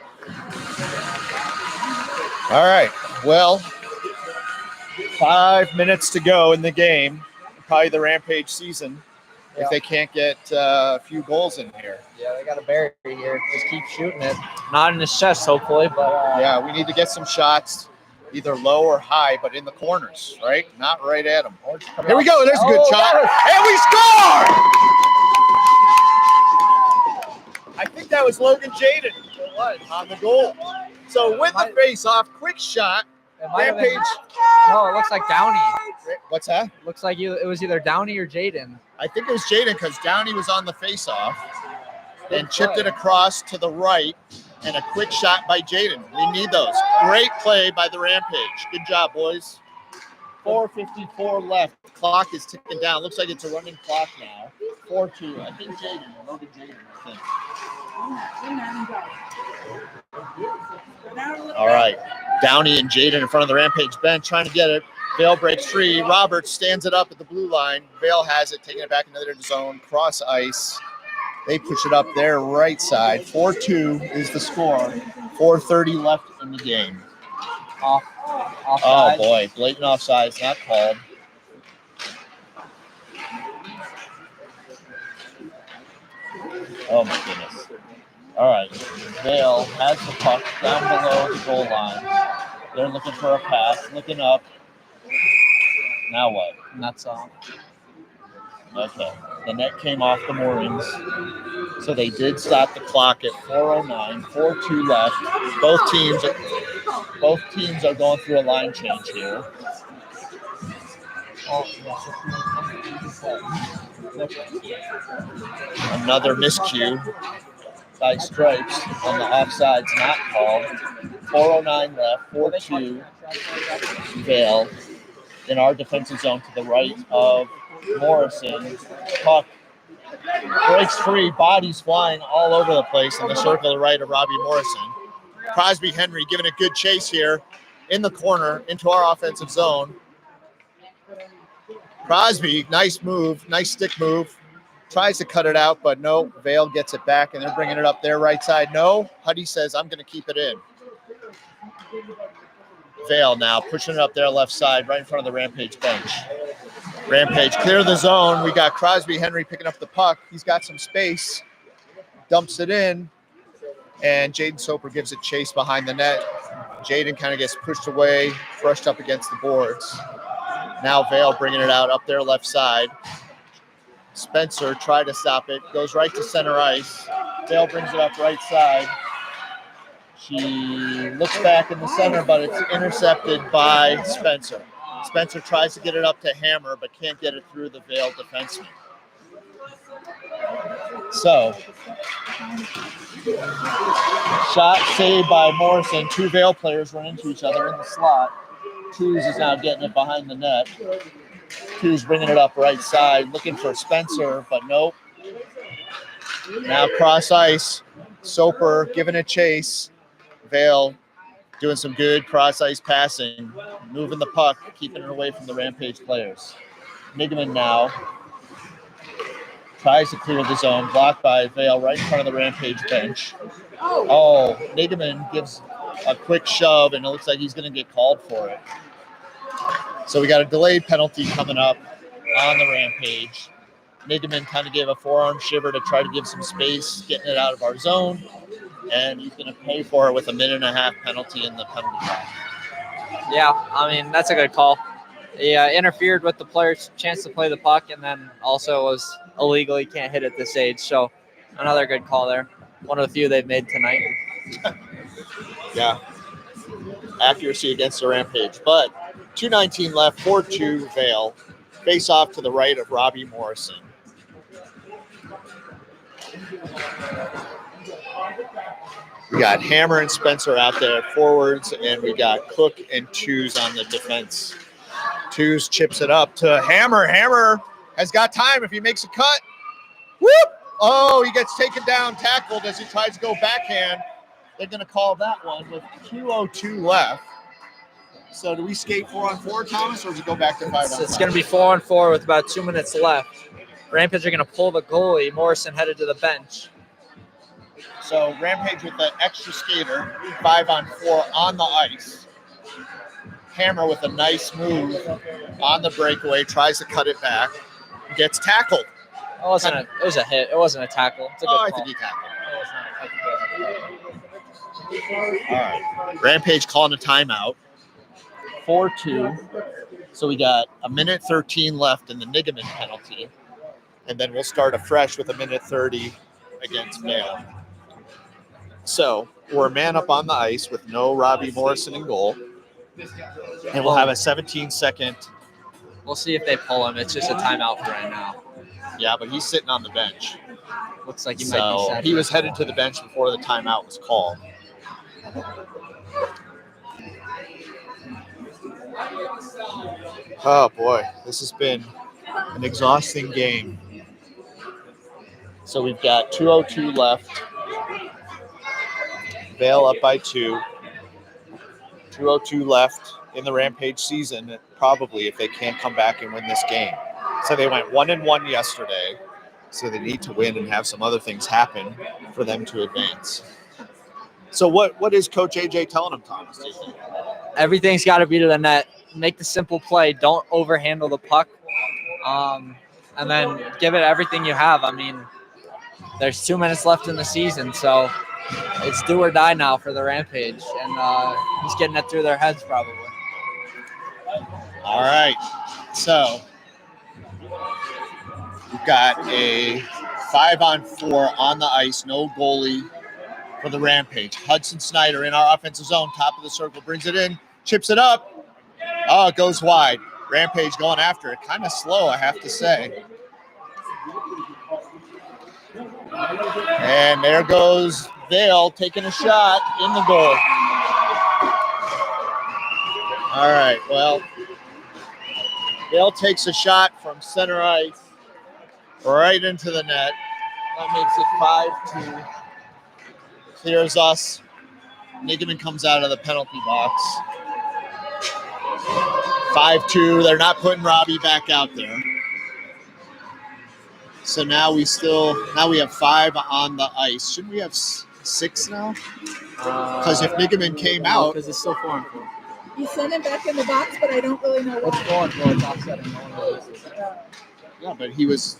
All right, well, 5 minutes to go in the game. Probably the Rampage season if they can't get a few goals in here. Yeah, they got a barrier here. Just keep shooting it. Not in his chest, hopefully, but yeah, we need to get some shots, either low or high, but in the corners, right? Not right at them. Here we go. There's a good shot. And we score! I think that was Logan Jaden on the goal. So with the face-off, quick shot. Rampage. No, it looks like Downey. What's that? Looks like it was either Downey or Jaden. I think it was Jaden because Downey was on the face-off and chipped it across to the right. and a quick shot by Jaden. We need those. Great play by the Rampage. Good job, boys. 4:54 left. Clock is ticking down. Looks like it's a running clock now. 4-2. I think Jaden. Logan Jaden, I think. All right. Downey and Jaden in front of the Rampage bench trying to get it. Vail breaks free. Roberts stands it up at the blue line. Vail has it, taking it back into their zone. Cross ice. They push it up their right side. 4-2 is the score. 4:30 left in the game. Offside. Oh, boy. Blatant offsides, not called. Oh, my goodness. All right. Vail has the puck down below the goal line. They're looking for a pass, looking up. Now what? Nuts off. Okay. The net came off the moorings. So they did stop the clock at 4:09. 4-2 left. Both teams are going through a line change here. Another miscue by Stripes on the offsides, not called. 4:09 left. 4-2 Vail in our defensive zone to the right of Morrison. Puck breaks free, bodies flying all over the place in the circle to the right of Robbie Morrison. Crosby Henry giving a good chase here in the corner into our offensive zone. Crosby, nice move, nice stick move. Tries to cut it out, but no. Vail gets it back, and they're bringing it up their right side. No. Huddy says, I'm going to keep it in. Vail now pushing it up their left side right in front of the Rampage bench. Rampage clear the zone. We got Crosby Henry picking up the puck. He's got some space. Dumps it in. And Jaden Soper gives it chase behind the net. Jaden kind of gets pushed away, brushed up against the boards. Now Vail bringing it out up their left side. Spencer tried to stop it. Goes right to center ice. Vail brings it up right side. She looks back in the center, but it's intercepted by Spencer. Spencer tries to get it up to Hammer, but can't get it through the Vail defenseman. So, shot saved by Morrison. Two Vail players run into each other in the slot. Tews is now getting it behind the net. Tews bringing it up right side, looking for Spencer, but nope. Now cross ice. Soper giving it chase. Vail doing some good cross ice passing, moving the puck, keeping it away from the Rampage players. Nigaman now tries to clear the zone, blocked by Vail right in front of the Rampage bench. Oh, Nigaman gives a quick shove, and it looks like he's going to get called for it. So we got a delayed penalty coming up on the Rampage. Nigaman kind of gave a forearm shiver to try to give some space, getting it out of our zone. And he's going to pay for it with a 1.5-minute penalty in the penalty box. Yeah, I mean, that's a good call. He interfered with the player's chance to play the puck, and then also was illegal. He can't hit at this age. So another good call there. One of the few they've made tonight. Yeah. Accuracy against the Rampage. But 2:19 left, 4-2 Vail. Face off to the right of Robbie Morrison. We got Hammer and Spencer out there forwards, and we got Cook and Tews on the defense. Tews chips it up to Hammer. Hammer has got time if he makes a cut. Whoop! Oh, he gets taken down, tackled as he tries to go backhand. They're going to call that one with 2:02 left. So do we skate 4-on-4, Thomas, or do we go back to 5-on-5? It's going to be 4-on-4 with about 2 minutes left. Rampage are going to pull the goalie. Morrison headed to the bench. So Rampage with the extra skater, 5-on-4 on the ice. Hammer with a nice move on the breakaway, tries to cut it back, gets tackled. It was a hit. It wasn't a tackle. It's a good I call. think he tackled. All right. Rampage calling a timeout. 4-2. So we got 1:13 left in the Nigaman penalty. And then we'll start afresh with 1:30 against Vail. So we're a man up on the ice with no Robbie Morrison in goal. And we'll have a 17-second. We'll see if they pull him. It's just a timeout for right now. Yeah, but he's sitting on the bench. Looks like he might be set. He was headed to the bench before the timeout was called. Oh boy, this has been an exhausting game. So we've got 2:02 left. Vail up by 2. 2:02 left in the Rampage season, probably, if they can't come back and win this game. So they went 1-1 yesterday. So they need to win and have some other things happen for them to advance. So what is Coach AJ telling them, Thomas? Do you think? Everything's got to be to the net. Make the simple play. Don't overhandle the puck. And then give it everything you have. I mean, there's 2 minutes left in the season, so it's do or die now for the Rampage. And he's getting it through their heads probably. All right. So we've got a 5-on-4 on the ice, no goalie for the Rampage. Hudson Snyder in our offensive zone, top of the circle, brings it in, chips it up. Oh, it goes wide. Rampage going after it. Kind of slow, I have to say. And there goes Vail taking a shot in the goal. All right, well, Vail takes a shot from center ice right into the net. That makes it 5-2. Clears us. Nigaman comes out of the penalty box. 5-2. They're not putting Robbie back out there. So now we have 5 on the ice. Shouldn't we have 6 now? Because if Nigaman came out, Because it's still 4-4. You sent him back in the box, but I don't really know What's why. 4-4? It's offsetting. No one releases. yeah, but he was.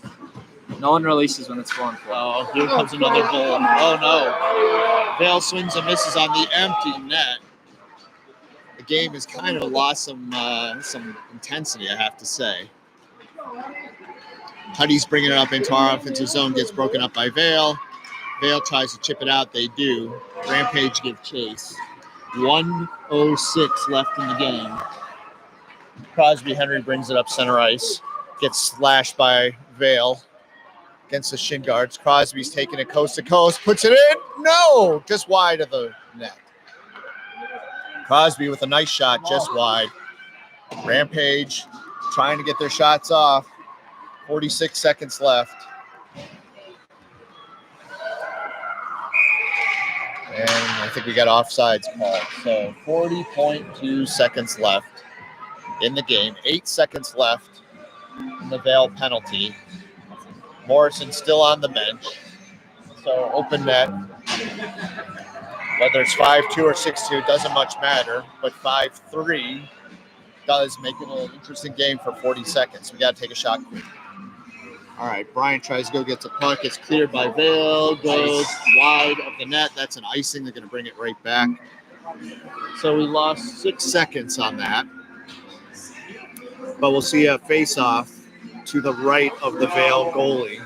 No one releases when it's 4-4. Oh, here comes another goal. Oh no! Vail swings and misses on the empty net. The game has kind of lost some intensity, I have to say. Huddy's bringing it up into our offensive zone, gets broken up by Vail. Vail tries to chip it out. They do. Rampage give chase. 1:06 left in the game. Crosby Henry brings it up center ice. Gets slashed by Vail against the shin guards. Crosby's taking it coast to coast. Puts it in. No! Just wide of the net. Crosby with a nice shot just wide. Rampage trying to get their shots off. 46 seconds left. And I think we got offsides called. So 40.2 seconds left in the game. 8 seconds left in the Vail penalty. Morrison still on the bench. So open net. Whether it's 5-2 or 6-2, doesn't much matter. But 5-3 does make it an interesting game for 40 seconds. We got to take a shot quick. All right, Brian tries to go get the puck. It's cleared by Vail. Goes wide of the net. That's an icing. They're going to bring it right back. So we lost 6 seconds on that. But we'll see a face-off to the right of the Vail goalie.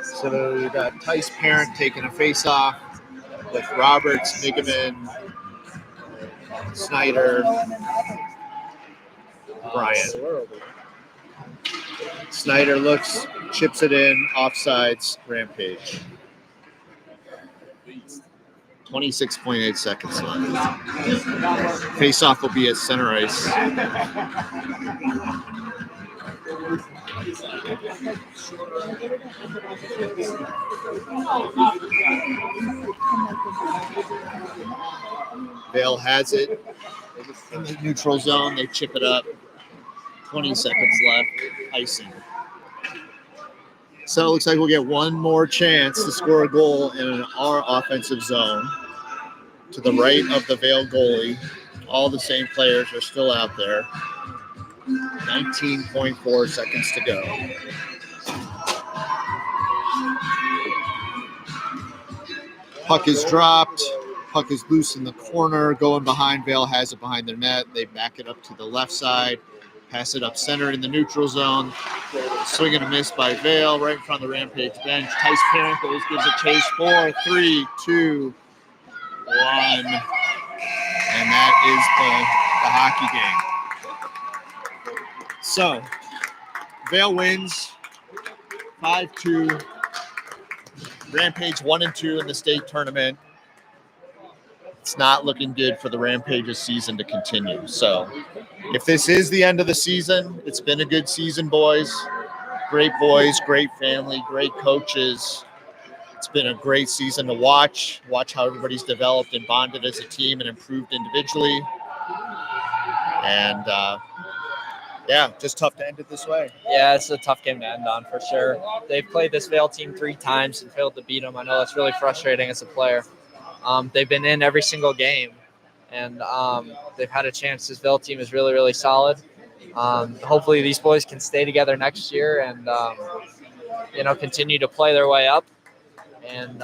So we got Tice Parent taking a face-off with Roberts, Nigaman, Snyder, Bryant. Snyder looks, chips it in, offsides, Rampage. 26.8 seconds left. Face-off will be at center ice. Vail has it in the neutral zone. They chip it up. 20 seconds left. Icing. So it looks like we'll get one more chance to score a goal in our offensive zone. To the right of the Vail goalie. All the same players are still out there. 19.4 seconds to go. Puck is dropped. Puck is loose in the corner. Going behind. Vail has it behind their net. They back it up to the left side. Pass it up center in the neutral zone. Swing and a miss by Vail right in front of the Rampage bench. Tice Parent goes, gives a chase. 4, 3, 2, 1. And that is the hockey game. So, Vail wins 5-2. Rampage 1 and 2 in the state tournament. It's not looking good for the Rampage's season to continue. So if this is the end of the season, it's been a good season, boys. Great boys, great family, great coaches. It's been a great season to watch how everybody's developed and bonded as a team and improved individually. And just tough to end it this way. Yeah, it's a tough game to end on for sure. They've played this Vail team 3 times and failed to beat them. I know that's really frustrating as a player. They've been in every single game, and they've had a chance. This Vail team is really, really solid. Hopefully these boys can stay together next year and, continue to play their way up. And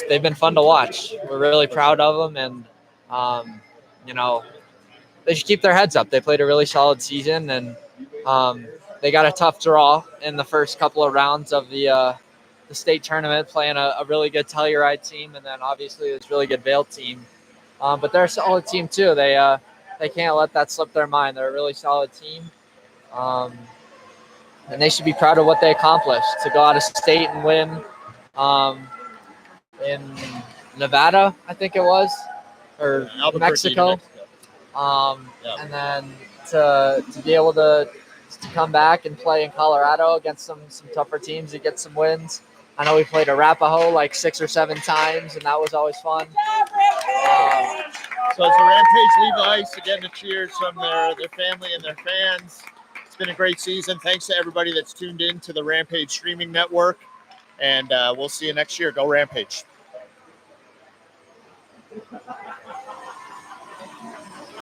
they've been fun to watch. We're really proud of them, and, they should keep their heads up. They played a really solid season, and they got a tough draw in the first couple of rounds of the state tournament, playing a really good Telluride team, and then obviously this really good Vail team. But they're a solid team too. They can't let that slip their mind. They're a really solid team, and they should be proud of what they accomplished to go out of state and win in Nevada, I think it was, or Mexico. And then to be able to come back and play in Colorado against some tougher teams and get some wins. I know we played Arapahoe like 6 or 7 times, and that was always fun. So as the Rampage leave the ice, again, the cheers from their family and their fans. It's been a great season. Thanks to everybody that's tuned in to the Rampage streaming network, and we'll see you next year. Go Rampage.